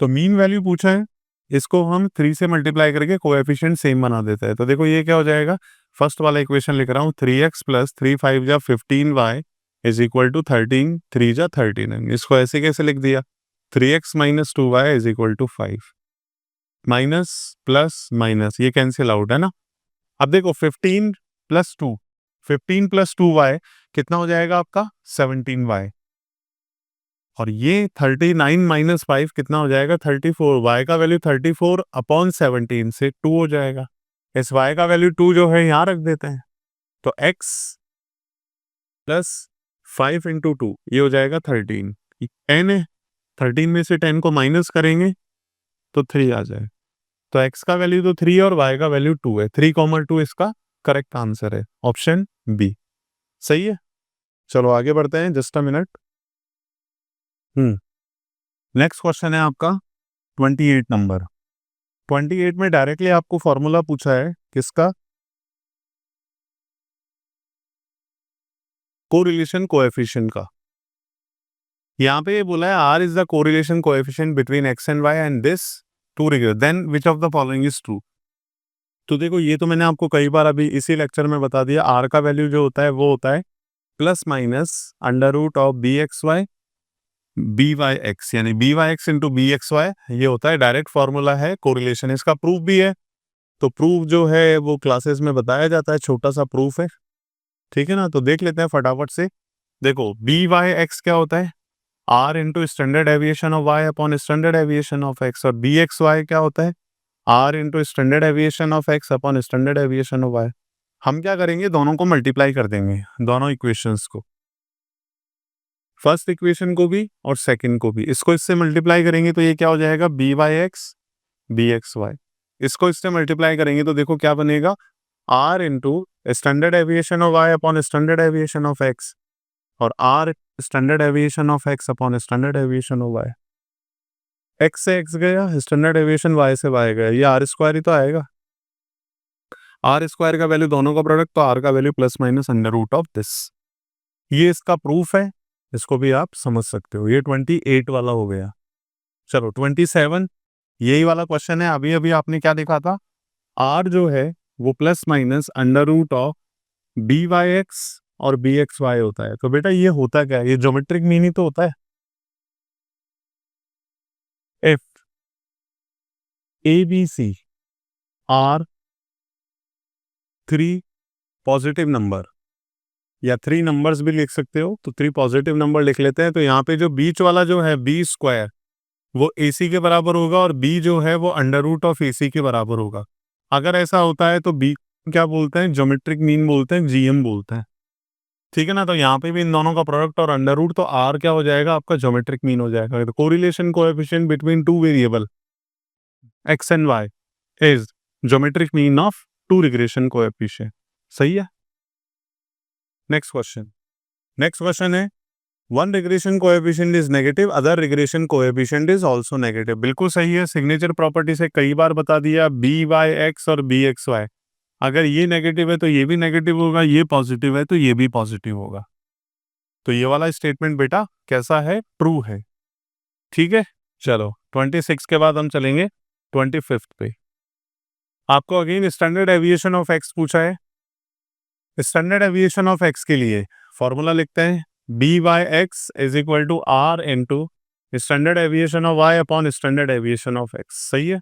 तो मीन वैल्यू पूछा है, इसको हम 3 से मल्टीप्लाई करके कोएफिशिएंट सेम बना देते हैं। तो देखो ये क्या हो जाएगा, फर्स्ट वाला इक्वेशन लिख रहा हूँ, 3x + 3 5 जा 15y = 13 3 जा 13। इसको ऐसे कैसे लिख दिया, 3x - 2y = 5, minus plus minus ये कैंसिल आउट, है ना। अब देखो 15 + 2, 15 + 2y कितना हो जाएगा आपका 17y, और ये 39 - 5 कितना हो जाएगा 34। y का वैल्यू 34/17 से 2 हो जाएगा। इस y का वैल्यू 2 जो है यहाँ रख देते हैं, तो x + 5 × 2 ये हो जाएगा 13। 10 है, 13 में से 10 को माइनस करेंगे तो 3 आ जाए। तो x का वैल्यू तो 3 और y का वैल्यू 2 है। 3, 2 इसका करेक्ट आंसर है, ऑप्शन बी। सही है, चलो आगे बढ़ते हैं, just a minute. Next question है आपका 28 नंबर। 28 में डायरेक्टली आपको फॉर्मूला पूछा है किसका, कोरिलेशन कोएफिशिएंट का। यहाँ पे ये बोला है R is the correlation coefficient between x and y and this two regression, then which of the following is true. तो देखो ये तो मैंने आपको कई बार अभी इसी लेक्चर में बता दिया। R का वैल्यू जो होता है वो होता है ± √bxy by(x), यानी by(x) × bxy, ये होता है डायरेक्ट फॉर्मूला है कोरिलेशन। इसका प्रूफ भी है, तो प्रूफ जो है वो क्लासेस में बताया जाता है, छोटा सा प्रूफ है, ठीक है ना। तो देख लेते हैं फटाफट से। देखो by(x) क्या होता है, r × standard deviation of y upon standard deviation of x, और bxy क्या होता है, r × standard deviation of x upon standard deviation of y। हम क्या करेंगे, दोनों को मल्टीप्लाई कर देंगे, दोनों इक्वेशंस को, फर्स्ट इक्वेशन को भी और सेकंड को भी। इसको इससे मल्टीप्लाई करेंगे तो ये क्या हो जाएगा, by(x) bxy। इसको इससे मल्टीप्लाई करेंगे तो देखो क्या बनेगा, r × standard deviation of y upon standard deviation of x, और r standard deviation of x upon standard deviation of y। x से x गया, स्टैंडर्ड एविएशन y से y गया, ये r² ही तो आएगा। r² का वैल्यू दोनों का प्रोडक्ट, तो r का वैल्यू ± दिस। ये इसका प्रूफ है, इसको भी आप समझ सकते हो। ये 28 वाला हो गया। चलो 27, यही वाला क्वेश्चन है। अभी अभी आपने क्या देखा था, r जो है वो ± by(x) और bxy होता है। तो बेटा ये होता क्या है, ये ज्योमेट्रिक मीन ही तो होता है। if ABC are 3 positive number, या 3 नंबर्स भी लिख सकते हो, तो 3 पॉजिटिव नंबर लिख लेते हैं। तो यहाँ पे जो बीच वाला जो है b² वो AC के बराबर होगा, और b जो है वो √AC के बराबर होगा। अगर ऐसा होता है तो b क्या बोलते हैं, ज्योमेट्रिक मीन बोलते हैं, GM बोलते हैं, ठीक है ना। तो यहाँ पे भी इन दोनों का प्रोडक्ट और अंडर रूट, तो R क्या हो जाएगा आपका, ज्योमेट्रिक मीन हो जाएगा। तो correlation coefficient between two variable x and y is geometric mean of two regression coefficient. सही है। नेक्स्ट क्वेश्चन, नेक्स्ट क्वेश्चन है, one regression coefficient is negative, other regression coefficient is also negative. बिल्कुल सही है, signature property से कई बार बता दिया, बी वाई एक्स और बी एक्स वाई, अगर ये नेगेटिव है तो ये भी नेगेटिव होगा, ये पॉजिटिव है तो ये भी पॉजिटिव होगा। तो ये वाला स्टेटमेंट बेटा कैसा है, ट्रू है। ठीक है, चलो 26 के बाद हम चलेंगे 25 पे। आपको again standard deviation of x पूछा है। स्टैंडर्ड एविएशन ऑफ एक्स के लिए फॉर्मूला लिखते हैं, b y x is equal to r into standard deviation of y upon standard deviation of x. सही है,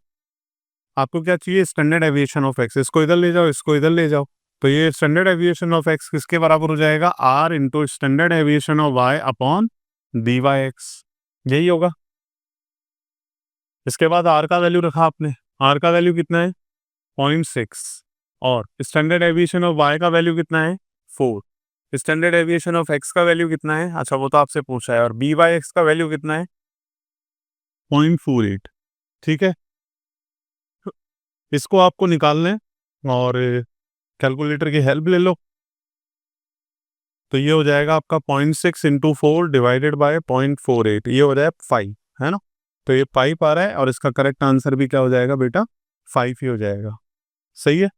आपको क्या चाहिए, स्टैंडर्ड एविएशन ऑफ एक्स। इसको इधर ले जाओ, इसको इधर ले जाओ, तो ये स्टैंडर्ड एविएशन ऑफ एक्स किसके बराबर हो जाएगा, r into standard deviation of y upon d y x, यही होगा। इसके बाद आर का वैल्यू रखा आपने, आर का वैल्यू कितना है 0.6, और स्टैंडर्ड एविएशन ऑफ वाई का वैल्यू कितना है 4, स्टैंडर्ड एविएशन ऑफ एक्स का वैल्यू कितना है, अच्छा वो तो आपसे पूछा है, और बी वाई एक्स का वैल्यू कितना है 0.48। ठीक है, इसको आपको निकालना है और कैलकुलेटर की हेल्प ले लो। तो ये हो जाएगा आपका 0.6 इंटू 4 डिवाइडेड बाय 0.48, ये हो जाए 5, है ना। तो ये 5 आ रहा है और इसका करेक्ट आंसर भी क्या हो जाएगा बेटा, 5 ही हो जाएगा। सही है,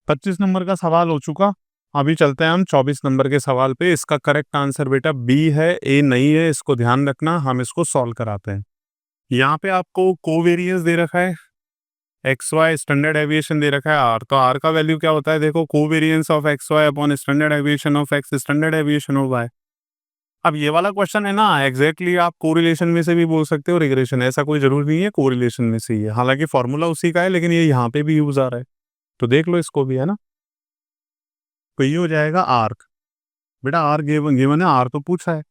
25 नंबर का सवाल हो चुका। अभी चलते हैं हम 24 नंबर के सवाल पे। इसका करेक्ट आंसर बेटा बी है, ए नहीं है, इसको ध्यान रखना। हम इसको सॉल्व कराते हैं। यहाँ पे आपको कोवेरियंस दे रखा है, एक्स वाई स्टैंडर्ड एविएशन दे रखा है आर, तो आर का वैल्यू क्या होता है, देखो covariance of x y upon standard deviation of x standard deviation of y. अब ये वाला क्वेश्चन है ना, एग्जैक्टली आप कोरिलेशन में से भी बोल सकते हो रिग्रेशन, ऐसा कोई जरूरी नहीं है कोरिलेशन में से ही है, हालांकि फॉर्मूला उसी का है, लेकिन ये यहाँ पे भी यूज आ रहा है, तो देख लो इसको भी, है ना। तो ये हो जाएगा आर्क, बेटा आर गिवन है, आर तो पूछा है।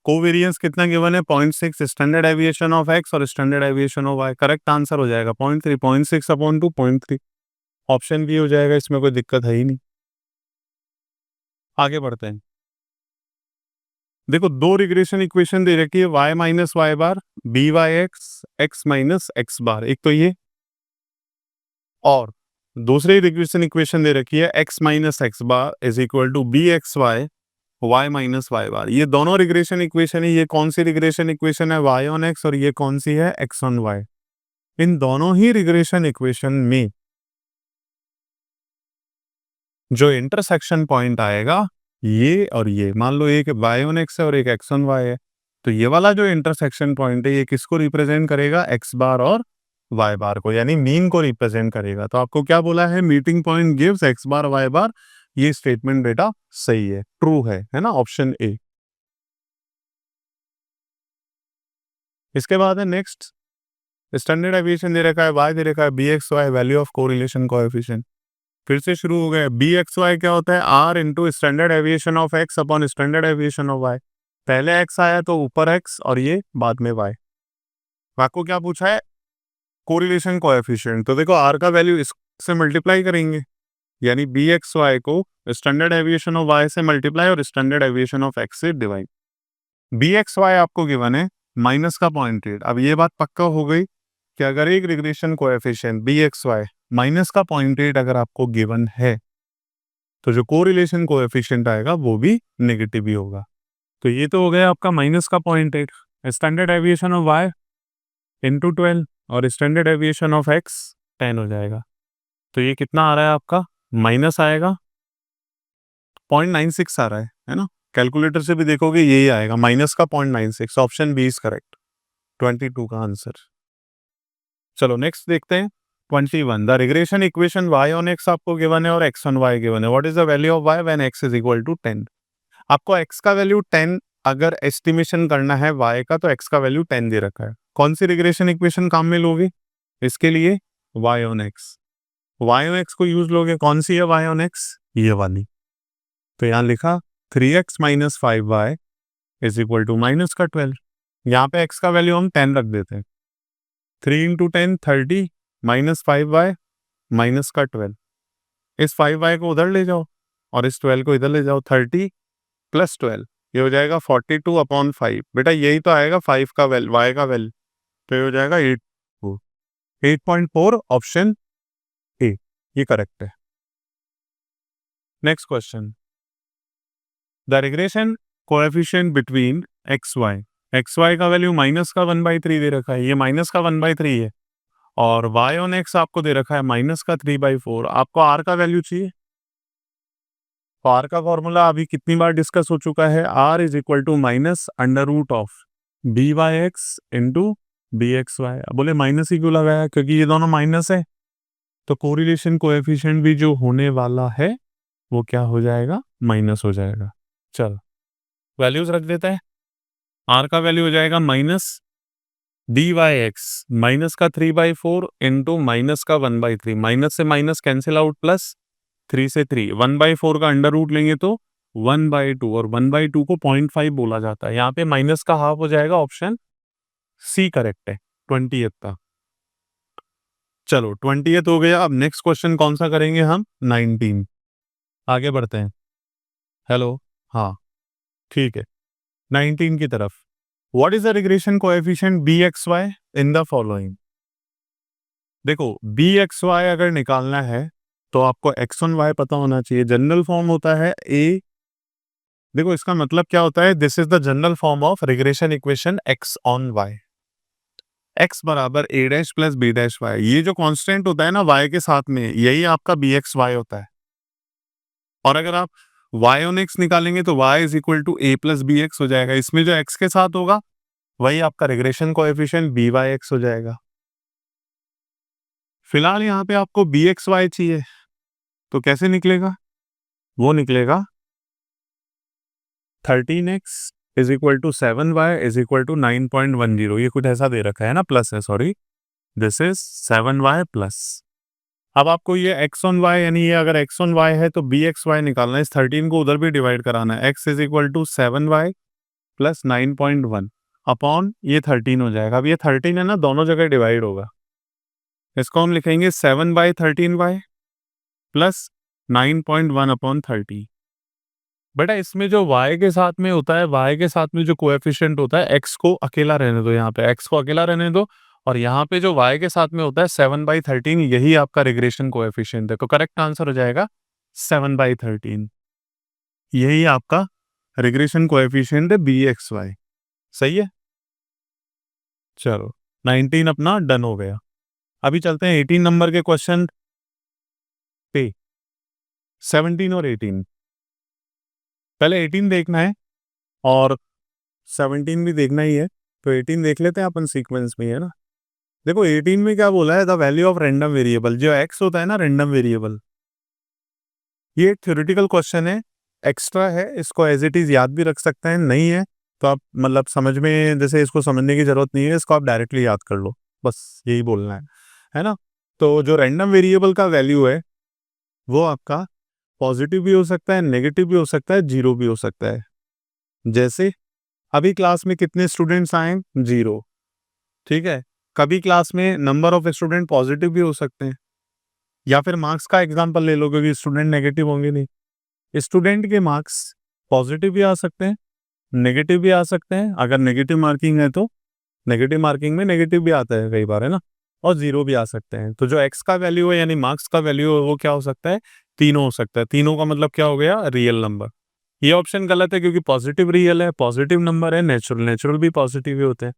कोवेरियंस कितना गिवन है 0.6, स्टैंडर्ड एविएशन ऑफ एक्स और standard deviation of y, correct answer हो जाएगा 0.3, 0.6 अपॉन 2 0.3, ऑप्शन बी हो जाएगा, इसमें कोई दिक्कत है ही नहीं। आगे बढ़ते हैं, देखो दो रिग्रेशन इक्वेशन दे रखी है, y minus y bar b y x x minus x bar, एक तो ये, और दूसरी रिग्रेशन इक्वेशन दे रखी है x minus x bar is equal to b x y y minus y bar. ये दोनों रिग्रेशन इक्वेशन है, ये कौन सी रिग्रेशन इक्वेशन है, y ऑन x, और ये कौन सी है, x ऑन y। इन दोनों ही रिग्रेशन इक्वेशन में जो इंटरसेक्शन पॉइंट आएगा, ये और ये, मान लो एक y ऑन x है और एक x ऑन y है, तो ये वाला जो इंटरसेक्शन पॉइंट है ये किसको रिप्रेजेंट करेगा, x बार और y बार को, यानी मीन को रिप्रेजेंट करेगा। तो आपको क्या बोला है, मीटिंग पॉइंट गिव्स x बार y बार, ये स्टेटमेंट बेटा सही है, ट्रू है ना, ऑप्शन ए। इसके बाद है नेक्स्ट, स्टैंडर्ड एविएशन दे रखा है, y दे रखा है b x y, value of correlation coefficient. फिर से शुरू हो गए, बी एक्स वाई क्या होता है, r into standard deviation of x upon standard deviation of y. पहले एक्स आया तो ऊपर एक्स और ये बाद में वाई। आपको क्या पूछा है, कोरिलेशन कोएफिशिएंट। तो देखो आर का वैल्यू इससे मल्टीप्लाई करेंगे, यानी बी एक्स वाई को स्टैंडर्ड एविएशन ऑफ वाई से मल्टीप्लाई और स्टैंडर्ड एविएशन ऑफ एक्स से डिवाइड। बी एक्स वाई आपको गिवन है माइनस का 0.8। अब ये बात पक्का हो गई कि अगर एक regression coefficient b x y minus का 0.8 अगर आपको गिवन है, तो जो कोरिलेशन कोएफिशिएंट आएगा वो भी नेगेटिव ही होगा। तो ये तो हो गया आपका माइनस का 0.8, standard deviation of y into 12 और स्टैंडर्ड एविएशन ऑफ एक्स 10 हो जाएगा। तो ये कितना आ रहा है आपका, माइनस आएगा 0.96 आ रहा है ना। कैलकुलेटर से भी देखोगे यही आएगा, माइनस का 0.96, ऑप्शन बी इज करेक्ट, 22 का आंसर। चलो नेक्स्ट देखते हैं 21, the regression equation y on x आपको गिवन है और x ऑन y गिवन है, what is the value of y when x is equal to 10। आपको x का वैल्यू 10 अगर एस्टिमेशन करना है y का, तो x का वैल्यू 10 दे रखा है। कौन सी रिग्रेशन इक्वेशन काम में लोगे इसके लिए, y on x, y on x को यूज लोगे, कौन सी है y ऑन x, ये वाली। तो यहाँ लिखा 3x minus 5y is equal to minus का 12, यहाँ पे x का वैल्यू हम 10 रख देते हैं, 3 इंटू 10 30 माइनस 5y माइनस का 12, इस 5y को उधर ले जाओ और इस 12 को इधर ले जाओ, 30 प्लस 12 ये हो जाएगा 42 अपॉन 5। बेटा यही तो आएगा 5 का वैल्यू, y का वैल्यू, तो ये हो जाएगा 8.4, ऑप्शन ए ये करेक्ट है। Next question, the regression coefficient between x y का वैल्यू माइनस का 1/3 दे रखा है, ये माइनस का 1/3 है, और वाई ऑन एक्स आपको दे रखा है माइनस का 3/4। आपको आर का वैल्यू चाहिए, तो आर का फॉर्मूला अभी कितनी बार डिस्कस हो चुका है, r is equal to minus under root of b y x into b x y. बोले माइनस ही क्यों लगाया, क्योंकि ये दोनों माइनस है, तो कोरिलेशन कोएफिशिएंट भी जो होने वाला है वो क्या हो जाएगा, माइनस हो जाएगा। चल वैल्यूज रख देता है, आर का वैल्यू हो जाएगा minus d y x minus का 3/4 इंटू माइनस का 1/3, माइनस से माइनस कैंसिल आउट, प्लस 3 से 3, 1/4 का अंडर रूट लेंगे तो 1/2, और 1/2 को 0.5 बोला जाता है। यहाँ पे माइनस का हाफ हो जाएगा, ऑप्शन सी करेक्ट है 20th का। चलो 20th हो गया, अब नेक्स्ट क्वेश्चन कौन सा करेंगे हम, 19। आगे बढ़ते हैं। हेलो, हाँ ठीक है, 19 की तरफ। What is the regression coefficient b x y in the following. देखो बी एक्स वाई अगर निकालना है तो आपको एक्स ऑन वाई पता होना चाहिए। जनरल फॉर्म होता है ए, देखो इसका मतलब क्या होता है, this is the general form of regression equation x on y. X बराबर a dash plus b dash y, ये जो कांस्टेंट होता है ना वाई के साथ में, यही आपका बी एक्स वाई होता है। और अगर आप वाई ऑन एक्स निकालेंगे तो y is equal to a plus b x हो जाएगा। इसमें जो एक्स के साथ होगा वही आपका regression coefficient b y x हो जाएगा। फिलहाल यहाँ पे आपको बी एक्स वाई चाहिए, तो कैसे निकलेगा, वो निकलेगा 13x is equal to 7y is equal to 9.10। ये कुछ ऐसा दे रखा है ना, प्लस है, sorry, this is 7y plus. अब आपको ये x ऑन y, यानी ये अगर x ऑन y है तो बी एक्स वाई निकालना है। इस 13 को उधर भी डिवाइड कराना है, x is equal to 7y plus 9.1 upon ये 13 हो जाएगा। अब ये 13 है ना, दोनों जगह डिवाइड होगा, इसको हम लिखेंगे 7/13y प्लस 9.1 अपॉन 30। बेटा इसमें जो y के साथ में होता है, y के साथ में जो कोएफिशिएंट होता है, x को अकेला रहने दो, यहाँ पे x को अकेला रहने दो, और यहाँ पे जो y के साथ में होता है 7/13, यही आपका रिग्रेशन कोएफिशिएंट है। तो करेक्ट आंसर हो जाएगा 7/13, यही आपका रिग्रेशन कोएफिशिएंट है बी एक्स वाई। सही है, चलो 19 अपना डन हो गया। अभी चलते हैं 18 नंबर के क्वेश्चन पे। 17 और 18, पहले 18 देखना है और 17 भी देखना ही है, तो 18 देख लेते हैं अपन सीक्वेंस में, है ना। देखो 18 में क्या बोला है, the value of random variable, जो x होता है ना रैंडम वेरिएबल, ये एक थ्योरेटिकल क्वेश्चन है, एक्स्ट्रा है, इसको एज इट इज याद भी रख सकते हैं, नहीं है तो आप मतलब समझ में, जैसे इसको समझने की जरूरत नहीं है, इसको आप डायरेक्टली याद कर लो, बस यही बोलना है ना। तो जो रैंडम वेरिएबल का वैल्यू है वो आपका पॉजिटिव भी हो सकता है, नेगेटिव भी हो सकता है, जीरो भी हो सकता है। जैसे अभी क्लास में कितने स्टूडेंट्स आए, 0, ठीक है। कभी क्लास में नंबर ऑफ स्टूडेंट पॉजिटिव भी हो सकते हैं, या फिर मार्क्स का एग्जांपल ले लो, क्योंकि स्टूडेंट नेगेटिव होंगे नहीं। स्टूडेंट के मार्क्स पॉजिटिव भी आ सकते हैं, नेगेटिव भी आ सकते हैं। अगर नेगेटिव मार्किंग है तो नेगेटिव मार्किंग में नेगेटिव भी आता है कई बार, है ना, और जीरो भी आ सकते हैं। तो जो एक्स का वैल्यू है यानी मार्क्स का वैल्यू है वो क्या हो सकता है, तीनों हो सकता है। तीनों का मतलब क्या हो गया, रियल नंबर। ये ऑप्शन गलत है क्योंकि पॉजिटिव रियल है, पॉजिटिव नंबर है, नेचुरल भी पॉजिटिव ही होते हैं।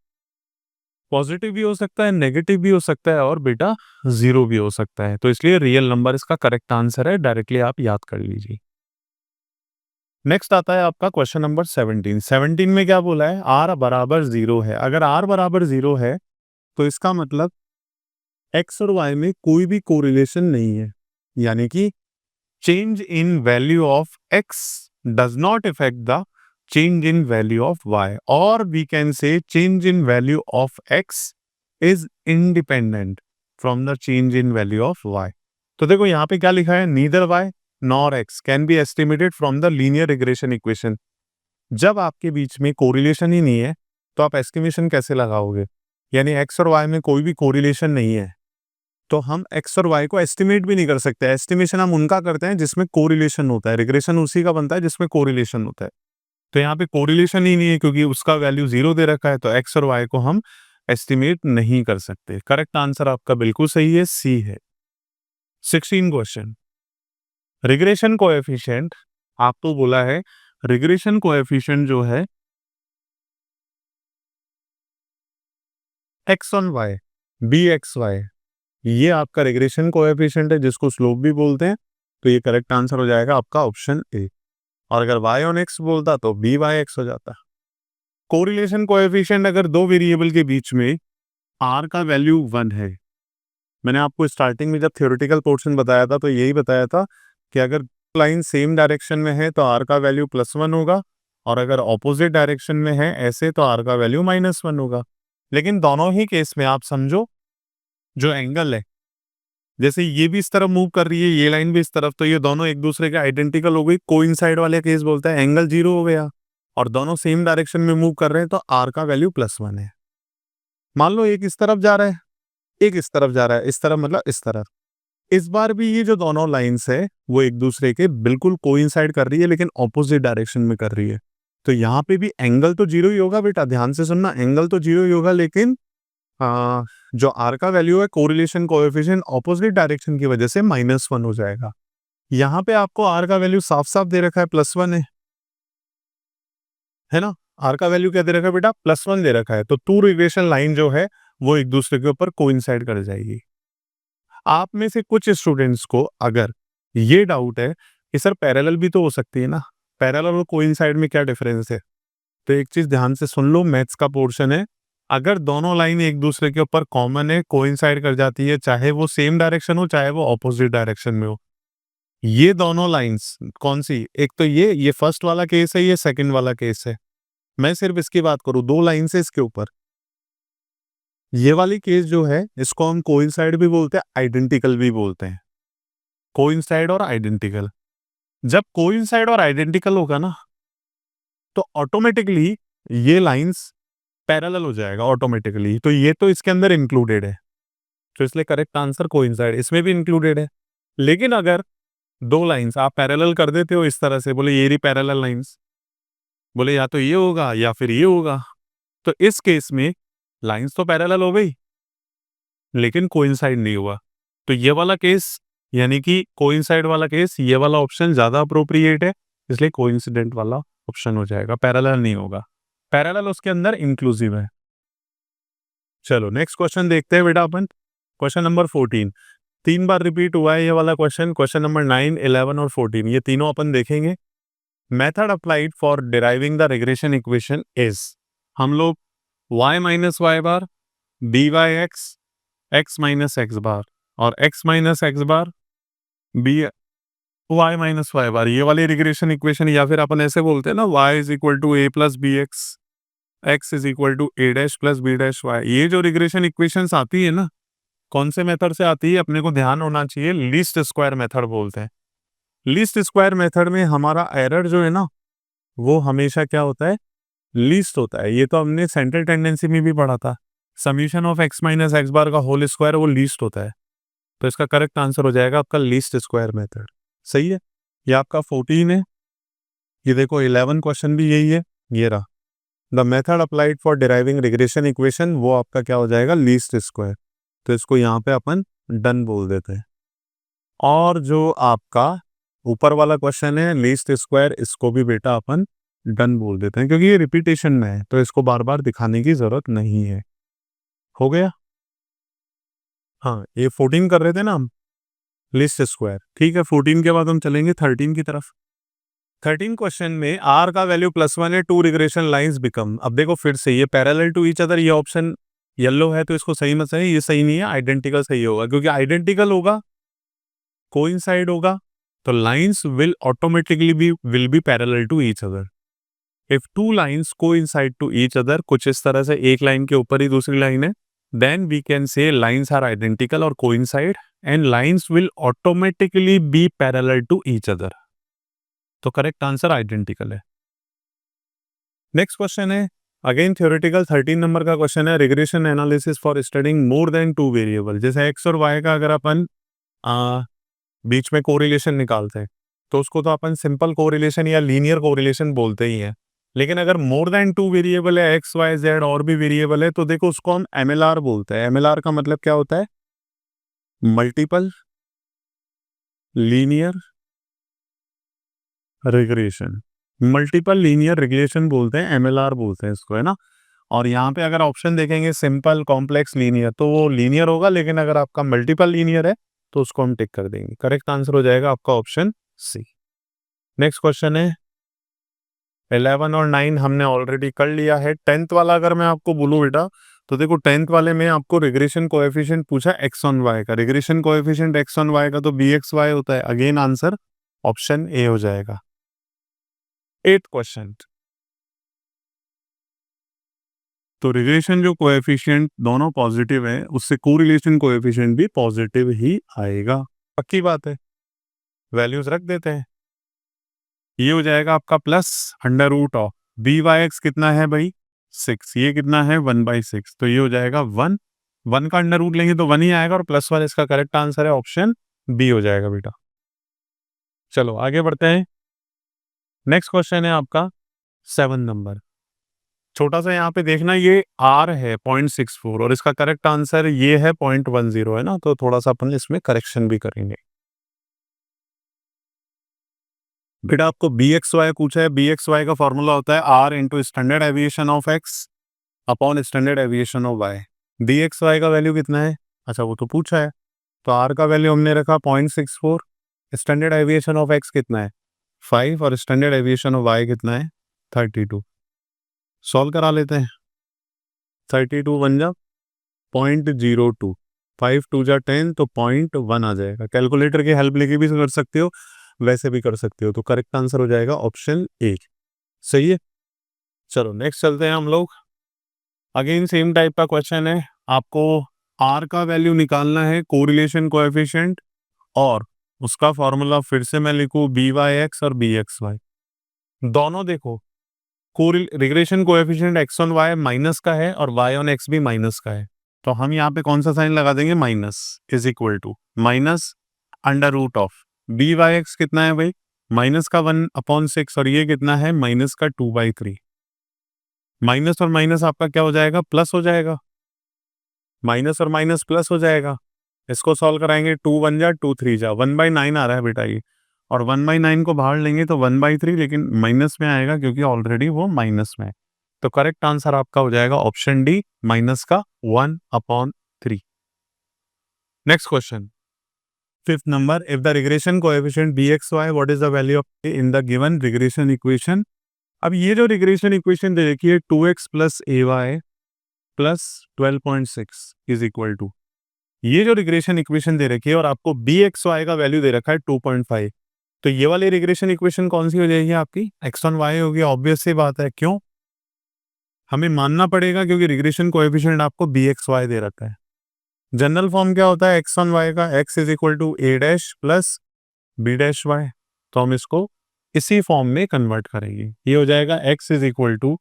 पॉजिटिव भी हो सकता है, नेगेटिव भी हो सकता है, और बेटा जीरो भी हो सकता है। तो इसलिए रियल नंबर इसका करेक्ट आंसर है, डायरेक्टली आप याद कर लीजिए। नेक्स्ट आता है आपका क्वेश्चन नंबर 17। 17 में क्या बोला है, आर बराबर 0 है। अगर आर बराबर 0 है तो इसका मतलब एक्स और वाई में कोई भी कोरिलेशन नहीं है, यानी कि change in value of x does not effect the change in value of y, or we can say change in value of x is independent from the change in value of y। तो देखो यहाँ पे क्या लिखा है, neither y nor x can be estimated from the linear regression equation। जब आपके बीच में कोरिलेशन ही नहीं है तो आप एस्टिमेशन कैसे लगाओगे, यानी x और y में कोई भी कोरिलेशन नहीं है तो हम x और y को एस्टिमेट भी नहीं कर सकते। एस्टिमेशन हम उनका करते हैं जिसमें कोरिलेशन होता है, रिग्रेशन उसी का बनता है जिसमें कोरिलेशन होता है। तो यहाँ पे कोरिलेशन ही नहीं है क्योंकि उसका वैल्यू 0 दे रखा है, तो x और y को हम एस्टिमेट नहीं कर सकते। करेक्ट आंसर आपका बिल्कुल सही है, सी है। 16 क्वेश्चन, रिग्रेशन कोएफिशिएंट आपको बोला है रिग्रेशन कोएफिशिएंट जो है x on y, b x y, ये आपका रिग्रेशन कोएफिशिएंट है जिसको स्लोप भी बोलते हैं। तो ये करेक्ट आंसर हो जाएगा आपका ऑप्शन ए। और अगर y ऑन x बोलता तो बी वाई एक्स हो जाता। कोरिलेशन कोएफिशिएंट अगर दो वेरिएबल के बीच में r का वैल्यू 1 है, मैंने आपको स्टार्टिंग में जब थ्योरेटिकल पोर्शन बताया था तो यही बताया था कि अगर लाइन सेम डायरेक्शन में है तो r का वैल्यू +1 होगा, और अगर ऑपोजिट डायरेक्शन में है ऐसे तो r का वैल्यू -1 होगा। लेकिन दोनों ही केस में आप समझो जो एंगल है, जैसे ये भी इस तरफ मूव कर रही है, ये लाइन भी इस तरफ, तो ये दोनों एक दूसरे के आइडेंटिकल हो गई। कोइंसाइड वाले केस बोलता है एंगल 0 हो गया, और दोनों सेम डायरेक्शन में मूव कर रहे हैं तो r का वैल्यू +1 है। मान लो एक इस तरफ जा रहा है, एक इस तरफ जा रहा है, इस तरफ मतलब इस तरफ। इस बार भी ये जो दोनों लाइंस है वो एक दूसरे के बिल्कुल कोइंसाइड कर रही है लेकिन ऑपोजिट डायरेक्शन में कर रही है। तो यहाँ पे भी एंगल तो 0 ही होगा बेटा, ध्यान से सुनना, एंगल तो 0 ही होगा, लेकिन जो आर का वैल्यू है कोरिलेशन कोएफिशिएंट ऑपोजिट डायरेक्शन की वजह से -1 हो जाएगा। यहाँ पे आपको आर का वैल्यू साफ साफ दे रखा है +1 है ना। आर का वैल्यू क्या दे रखा है बेटा, +1 दे रखा है। तो टू रिग्रेशन लाइन जो है वो एक दूसरे के ऊपर कोइंसाइड कर जाएगी। आप में से कुछ स्टूडेंट्स को अगर ये डाउट है कि सर पैरेलल भी तो हो सकती है ना, पैरेलल और कोइंसाइड में क्या डिफरेंस है, तो एक चीज ध्यान से सुन लो, मैथ्स का पोर्शन है। अगर दोनों लाइन एक दूसरे के ऊपर कॉमन है, कोइंसाइड कर जाती है, चाहे वो सेम डायरेक्शन हो चाहे वो ऑपोजिट डायरेक्शन में हो, ये दोनों लाइंस कौन सी, एक तो ये फर्स्ट वाला केस है, ये सेकंड वाला केस है। मैं सिर्फ इसकी बात करूं, दो लाइन से इसके ऊपर, ये वाली केस जो है इसको हम कोइंसाइड भी बोलते हैं, आइडेंटिकल भी बोलते हैं। कोइंसाइड और आइडेंटिकल, जब कोइंसाइड और आइडेंटिकल होगा ना तो ऑटोमेटिकली ये लाइंस पैरेलल हो जाएगा ऑटोमेटिकली। तो ये तो इसके अंदर इंक्लूडेड है, तो इसलिए करेक्ट आंसर कोइंसाइड इसमें भी इंक्लूडेड है। लेकिन अगर दो लाइंस आप पैरेलल कर देते हो इस तरह से, बोले ये रही पैरेलल लाइंस, बोले या तो ये होगा या फिर ये होगा, तो इस केस में लाइंस तो पैरेलल हो गई लेकिन कोइंसाइड नहीं हुआ। तो ये वाला केस यानी कि कोइंसाइड वाला केस, ये वाला ऑप्शन ज्यादा अप्रोप्रिएट है, इसलिए कोइंसिडेंट वाला ऑप्शन हो जाएगा, पैरेलल नहीं होगा। पैरेलल उसके अंदर इंक्लूसिव है। चलो नेक्स्ट क्वेश्चन देखते हैं बेटा अपन, क्वेश्चन नंबर 14। 3 बार रिपीट हुआ है ये वाला क्वेश्चन, क्वेश्चन नंबर 9, 11 और 14 ये तीनों अपन देखेंगे। Method applied for deriving the regression equation is, हम लोग y minus y bar, b y x, x minus x bar और x minus x bar, b y minus y bar, ये वाली रिग्रेशन इक्वेशन, या फिर अपन ऐसे बोलते हैं ना y is equal to a plus b x is equal to a dash plus b dash y. ये जो रिग्रेशन इक्वेशंस आती है ना, कौन से मेथड से आती है अपने को ध्यान होना चाहिए, लीस्ट स्क्वायर मेथड बोलते हैं। लीस्ट स्क्वायर मेथड में हमारा एरर जो है ना वो हमेशा क्या होता है, लीस्ट होता है। ये तो हमने सेंट्रल टेंडेंसी में भी पढ़ा था, summation of x minus x bar का होल स्क्वायर वो लीस्ट होता है। तो इसका करेक्ट आंसर हो जाएगा आपका लीस्ट स्क्वायर मेथड। सही है, ये आपका 14 है। ये देखो 11 क्वेश्चन भी यही है, ये रहा the method applied for deriving regression equation, वो आपका क्या हो जाएगा, लीस्ट स्क्वायर। तो इसको यहाँ पे अपन डन बोल देते हैं। और जो आपका ऊपर वाला क्वेश्चन है लीस्ट स्क्वायर, इसको भी बेटा अपन डन बोल देते हैं क्योंकि ये रिपीटेशन में है तो इसको बार बार दिखाने की जरूरत नहीं है। हो गया, हाँ ये 14 कर रहे थे ना हम, लिस्ट स्क्वायर, ठीक है। 14 के बाद हम चलेंगे 13 की तरफ। 13 क्वेश्चन में आर का वैल्यू +1 है, टू रिग्रेशन लाइंस बिकम। अब देखो फिर से ये पैरेलल टू ईच अदर, ये ऑप्शन येलो है तो इसको सही मत सही, ये सही नहीं है, आइडेंटिकल सही होगा क्योंकि आइडेंटिकल होगा, कोइंसाइड होगा, तो lines will automatically will be parallel to each other. If two lines coincide to each other, कुछ इस तरह से एक लाइन के ऊपर ही दूसरी लाइन है, then we can say lines are identical or coincide and lines will automatically be parallel to each other। तो करेक्ट आंसर आइडेंटिकल है। नेक्स्ट क्वेश्चन है अगेन थ्योरेटिकल, 13 नंबर का क्वेश्चन है, regression analysis for studying more than two variable. जैसे x और Y का अगर अपन बीच में कोरिलेशन निकालते हैं तो उसको तो अपन सिंपल कोरिलेशन या लीनियर कोरिलेशन बोलते ही हैं। लेकिन अगर मोर देन टू वेरिएबल है, एक्स वाई जेड और भी वेरिएबल है, तो देखो उसको हम एमएलआर बोलते हैं। एमएलआर का मतलब क्या होता है, multiple linear regression. Multiple linear regression बोलते हैं, MLR बोलते हैं इसको, है ना। और यहाँ पे अगर ऑप्शन देखेंगे सिंपल, कॉम्प्लेक्स, लीनियर, तो वो लीनियर होगा, लेकिन अगर आपका मल्टीपल लीनियर है तो उसको हम टिक कर देंगे। करेक्ट आंसर हो जाएगा आपका ऑप्शन सी। नेक्स्ट क्वेश्चन है 11 और 9 हमने ऑलरेडी कर लिया है। 10th वाला अगर मैं आपको बोलूँ बेटा, तो देखो 10th वाले में आपको रिग्रेशन कोएफिशिएंट पूछा x ऑन y का। Regression coefficient x on y का तो bxy होता है। अगेन आंसर ऑप्शन ए हो जाएगा। 8th क्वेश्चन, तो रिग्रेशन जो कोएफिशिएंट दोनों पॉजिटिव है, उससे कोरिलेशन कोएफिशिएंट भी पॉजिटिव ही आएगा। पक्की बात है, वैल्यूज रख देते हैं। ये हो जाएगा आपका plus under root of b y x कितना है भाई 6, ये कितना है 1/6, तो ये हो जाएगा 1। 1 का अंडर रूट लेंगे तो 1 ही आएगा, और प्लस 1 इसका करेक्ट आंसर है, ऑप्शन बी हो जाएगा बेटा। चलो आगे बढ़ते हैं। नेक्स्ट क्वेश्चन है आपका 7 नंबर। छोटा सा यहाँ पे देखना, ये आर है 0.64 और इसका करेक्ट आंसर ये है 0.10 है ना, तो थोड़ा सा अपन इसमें करेक्शन भी करेंगे। बेटा आपको बी एक्स वाई पूछा है, बी एक्स वाई का फॉर्मूला होता है r into standard deviation of x upon standard deviation of y. D x y का वैल्यू कितना है, अच्छा वो तो पूछा है, तो आर का वैल्यू हमने रखा 0.64, स्टैंडर्ड एविएशन ऑफ एक्स कितना है 5 और स्टैंडर्ड एविएशन ऑफ वाई कितना है 32। सॉल्व करा लेते हैं। 32 बन जा 0.02, 5 2 जा 10, तो 0.1 आ जाएगा। कैलकुलेटर की हेल्प लेके भी कर सकते हो, वैसे भी कर सकते हो, तो करेक्ट आंसर हो जाएगा ऑप्शन ए। सही है। चलो नेक्स्ट चलते हैं हम लोग। अगेन सेम टाइप का क्वेश्चन है, आपको आर का वैल्यू निकालना है, कोरिलेशन कोएफिशिएंट, और उसका फॉर्मूला फिर से मैं लिखूं बी वाई एक्स और बी एक्स वाई। दोनों देखो, regression coefficient x on y minus का है और वाई ऑन एक्स भी माइनस का है, तो हम यहाँ पे कौन सा साइन लगा देंगे, minus, is equal to minus under root of b y x कितना है भाई माइनस का 1/6, और ये कितना है माइनस का 2/3। माइनस और माइनस आपका क्या हो जाएगा, प्लस हो जाएगा। माइनस और माइनस प्लस हो जाएगा। इसको सॉल्व कराएंगे, 2 1 जा 2 3 जा 1/9 आ रहा है बेटा ये, और 1/9 को बाहर लेंगे तो 1/3, लेकिन माइनस में आएगा क्योंकि ऑलरेडी वो माइनस में है। तो करेक्ट आंसर आपका हो जाएगा ऑप्शन डी, माइनस का 1/3। Next question 5th number, if the regression coefficient bxy what is the value of a in the given regression equation. अब ये जो रिग्रेशन इक्वेशन दे रखी है 2x plus ay plus 12.6 is equal to, ये जो regression equation दे रखी है और आपको bxy का वैल्यू दे रखा है 2.5, तो ये वाली रिग्रेशन इक्वेशन कौन सी हो जाएगी आपकी, x ऑन y होगी। ऑब्वियस सी बात है, क्यों, हमें मानना पड़ेगा क्योंकि रिग्रेशन कोएफिशिएंट आपको bxy दे रखा है। जनरल फॉर्म क्या होता है x ऑन y का, x is equal to a dash plus b dash y, तो हम इसको इसी फॉर्म में कन्वर्ट करेंगे। ये हो जाएगा x is equal to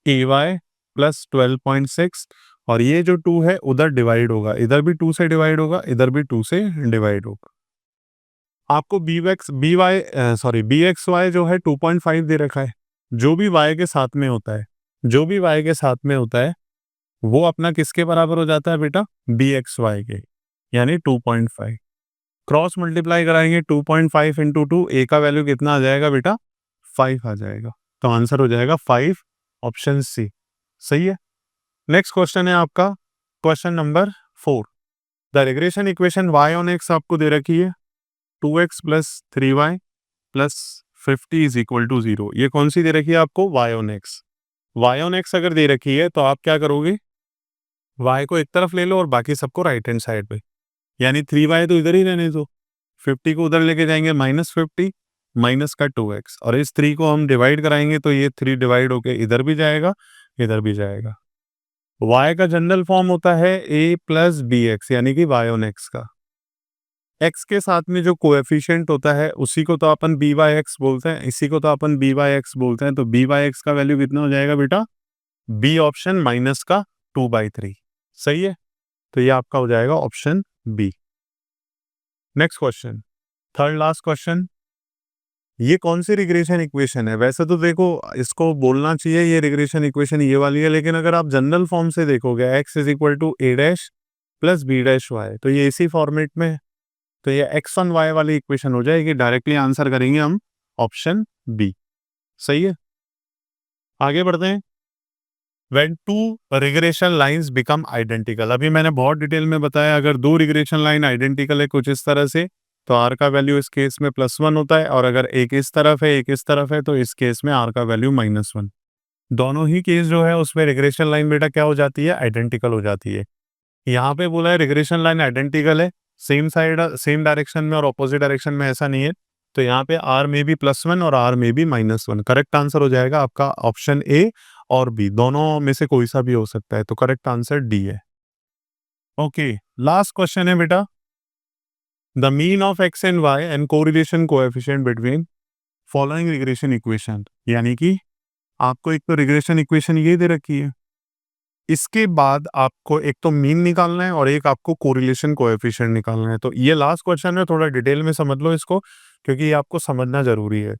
a y plus 12.6, और ये जो 2 है उधर डिवाइड होगा, इधर भी 2 से डिवाइड होगा, इधर भी 2 से डिवाइड होगा। आपको बी एक्स वाई जो है 2.5 दे रखा है। जो भी y के साथ में होता है, जो भी y के साथ में होता है वो अपना किसके बराबर हो जाता है बेटा, बी एक्स वाई के, यानी 2.5। क्रॉस मल्टीप्लाई कराएंगे 2.5 इंटू 2, ए का वैल्यू कितना आ जाएगा बेटा 5 आ जाएगा, तो आंसर हो जाएगा 5, ऑप्शन सी। सही है। नेक्स्ट क्वेश्चन है आपका question number 4। The regression equation y on x आपको दे रखी है 2x plus 3y plus 50 is equal to 0। ये कौन सी दे रखी है आपको, y on x। y on x अगर दे रखी है तो आप क्या करोगे, y को एक तरफ ले लो और बाकी सबको राइट हैंड साइड पे, यानी 3y तो इधर ही रहने दो, 50 को उधर लेके जाएंगे -50 माइनस का 2x, और इस 3 को हम डिवाइड कराएंगे तो ये 3 डिवाइड होके इधर भी जाएगा, इधर भी जाएगा। y का जनरल फॉर्म होता है a प्लस बी एक्स, यानी कि y ऑन x का। x के साथ में जो कोएफिशिएंट होता है उसी को तो अपन बी वाई एक्स बोलते हैं, इसी को तो अपन बी वाई एक्स बोलते हैं, तो बी वाई एक्स का वैल्यू कितना हो जाएगा बेटा, बी ऑप्शन माइनस का 2/3। सही है, तो ये आपका हो जाएगा option B. Next question, third last question, ये कौन सी रिग्रेशन इक्वेशन है। वैसे तो देखो इसको बोलना चाहिए ये रिग्रेशन इक्वेशन ये वाली है, लेकिन अगर आप जनरल फॉर्म से देखोगे x is equal to a dash plus b dash y, तो ये इसी फॉर्मेट में है, तो ये x ऑन y वाली इक्वेशन हो जाएगी। डायरेक्टली आंसर करेंगे हम ऑप्शन बी। सही है, आगे बढ़ते हैं। When two regression lines become identical, अभी मैंने बहुत डिटेल में बताया, अगर दो रिग्रेशन लाइन आइडेंटिकल है कुछ इस तरह से तो आर का वैल्यू इस केस में +1 होता है, और अगर एक इस तरफ है एक इस तरफ है तो इस केस में आर का वैल्यू -1। दोनों ही केस जो है उसमें रिग्रेशन लाइन बेटा क्या हो जाती है, आइडेंटिकल हो जाती है। यहाँ पे बोला है रिग्रेशन लाइन आइडेंटिकल है, सेम साइड सेम डायरेक्शन में और ऑपोजिट डायरेक्शन में ऐसा नहीं है, तो यहाँ पे आर में भी +1 और आर में भी -1। करेक्ट आंसर हो जाएगा आपका ऑप्शन ए और बी, दोनों में से कोई सा भी हो सकता है, तो करेक्ट आंसर डी है। ओके, लास्ट क्वेश्चन है बेटा, the mean of x and y and correlation coefficient between following regression equation, यानी कि आपको एक तो रिग्रेशन इक्वेशन ये दे रखी है, इसके बाद आपको एक तो मीन निकालना है और एक आपको कोरिलेशन कोएफिशिएंट निकालना है। तो ये लास्ट क्वेश्चन है, थोड़ा डिटेल में समझ लो इसको, क्योंकि ये आपको समझना जरूरी है।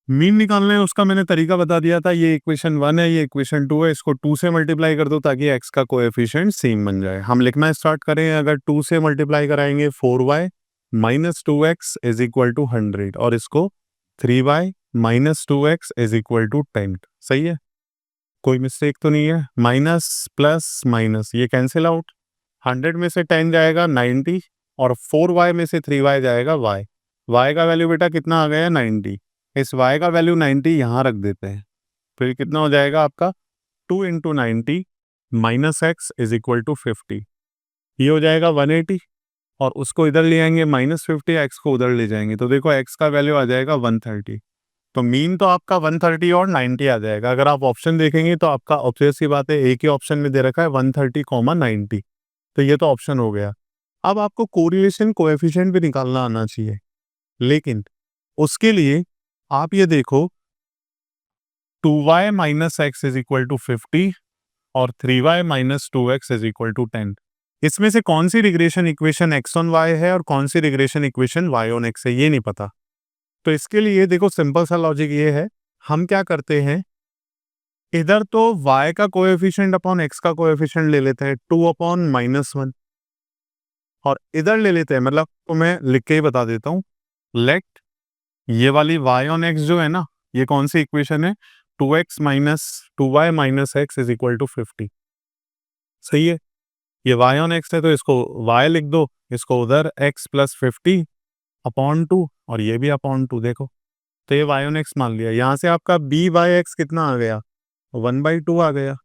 मीन निकालना है उसका मैंने तरीका बता दिया था, ये इक्वेशन 1 है, ये इक्वेशन 2 है, इसको 2 से मल्टीप्लाई कर दो ताकि x का कोएफिशिएंट सेम बन जाए। हम लिखना स्टार्ट करें, अगर 2 से मल्टीप्लाई कराएंगे 4y minus 2x is equal to 100, और इसको 3y minus 2x is equal to 10। सही है, कोई मिस्टेक तो नहीं है, माइनस प्लस माइनस ये कैंसिल आउट, 100 में से 10 जाएगा 90, और 4y में से 3y जाएगा y। y का वैल्यू बेटा कितना आ गया, 90, इस y का वैल्यू 90 यहाँ रख देते हैं, फिर कितना हो जाएगा आपका 2 into 90 minus x is equal to 50, ये हो जाएगा 180, और उसको इधर ले आएंगे -50, एक्स को उधर ले जाएंगे तो देखो एक्स का वैल्यू आ जाएगा 130। तो मीन तो आपका 130 और 90 आ जाएगा। अगर आप ऑप्शन देखेंगे तो आपका ऑब्वियस सी बात है, एक ही ऑप्शन में दे रखा है 130, 90, तो ये तो ऑप्शन हो गया। अब आपको कोरिलेशन कोएफिशिएंट भी निकालना आना चाहिए, लेकिन उसके लिए आप ये देखो 2y minus x is equal to 50 और 3y minus 2x is equal to 10, इसमें से कौन सी regression equation x on y है और कौन सी regression equation y on x है, ये नहीं पता। तो इसके लिए देखो सिंपल सा लॉजिक ये है, हम क्या करते हैं, इधर तो y का कोएफिशिएंट अपॉन x का कोएफिशिएंट ले लेते हैं 2 अपॉन -1, और इधर ले लेते हैं, मतलब तो मैं लिख के ही बता देता हूँ, लेट ये वाली y ऑन x जो है ना, ये कौन सी इक्वेशन है, 2x minus 2y minus x is equal to 50। सही है, ये y ऑन x है तो इसको y लिख दो, इसको उधर x प्लस 50 अपॉन 2, और ये भी अपॉन 2, देखो तो ये y ऑन x मान लिया। यहाँ से आपका b बाई एक्स कितना आ गया, 1/2 आ गया।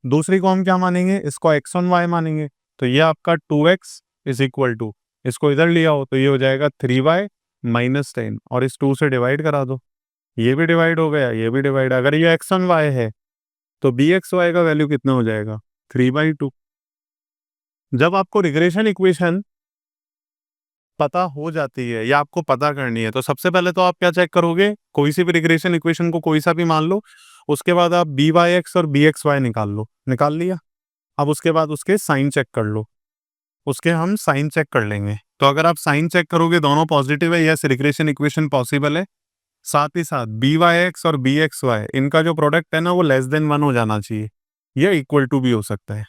दूसरी को हम क्या मानेंगे, इसको x ऑन y मानेंगे, तो ये आपका 2x इज इक्वल टू, इसको इधर लिया हो तो ये हो जाएगा 3y माइनस 10, और इस 2 से डिवाइड करा दो, ये भी डिवाइड हो गया, ये भी डिवाइड। अगर ये x ऑन y है तो bxy का वैल्यू कितना हो जाएगा, 3/2। जब आपको रिग्रेशन इक्वेशन पता हो जाती है या आपको पता करनी है, तो सबसे पहले तो आप क्या चेक करोगे, कोई सी भी रिग्रेशन इक्वेशन को कोई सा भी मान लो, उसके बाद आप by(x) और bxy निकाल लो, निकाल लिया। अब उसके बाद उसके साइन चेक कर लो, उसके हम साइन चेक कर लेंगे। तो अगर आप साइन चेक करोगे दोनों पॉजिटिव है, यस रिग्रेशन इक्वेशन पॉसिबल है। साथ ही साथ by(x) और bxy इनका जो प्रोडक्ट है ना वो लेस देन 1 हो जाना चाहिए, यह इक्वल टू भी हो सकता है।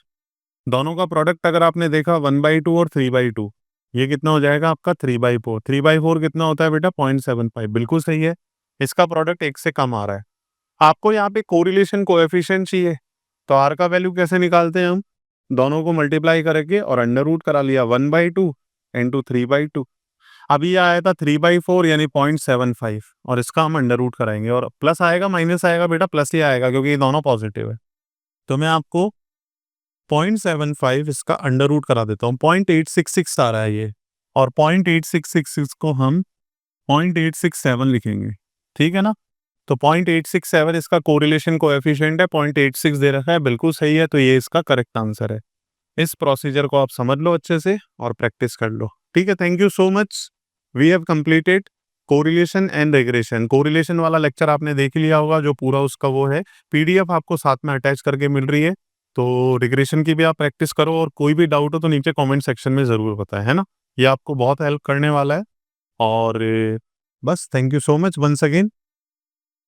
दोनों का प्रोडक्ट अगर आपने देखा 1/2 और 3/2, ये कितना हो जाएगा आपका 3/4। 3/4 कितना होता है बेटा, 0.75, बिल्कुल सही है। इसका प्रोडक्ट 1 से कम आ रहा है। आपको यहाँ पे कोरिलेशन कोएफिशिएंट चाहिए, तो आर का वैल्यू कैसे निकालते हैं हम, दोनों को मल्टीप्लाई करके और अंडर रूट करा लिया, 1/2 इंटू 3/2। अभी ये आया था 3/4 यानी 0.75, और इसका हम अंडर रूट कराएंगे, और प्लस आएगा माइनस आएगा बेटा, प्लस ही आएगा क्योंकि ये दोनों पॉजिटिव है। तो मैं आपको 0.75 इसका अंडर रूट करा देता हूँ, 0.866 आ रहा है ये, और 0.866 को हम 0.867 लिखेंगे, ठीक है ना। तो 0.867 इसका कोरिलेशन कोएफिशिएंट है, 0.86 दे रखा है, बिल्कुल सही है, तो ये इसका करेक्ट आंसर है। इस प्रोसीजर को आप समझ लो अच्छे से और प्रैक्टिस कर लो, ठीक है। Thank you so much, we have completed correlation and regression. Correlation वाला लेक्चर आपने देख लिया होगा, जो पूरा उसका वो है, पीडीएफ आपको साथ में अटैच करके मिल रही है। तो रिग्रेशन की भी आप प्रैक्टिस करो, और कोई भी डाउट हो तो नीचे कमेंट सेक्शन में ज़रूर बताएं, है ना। ये आपको बहुत हेल्प करने वाला है। और बस thank you so much once again.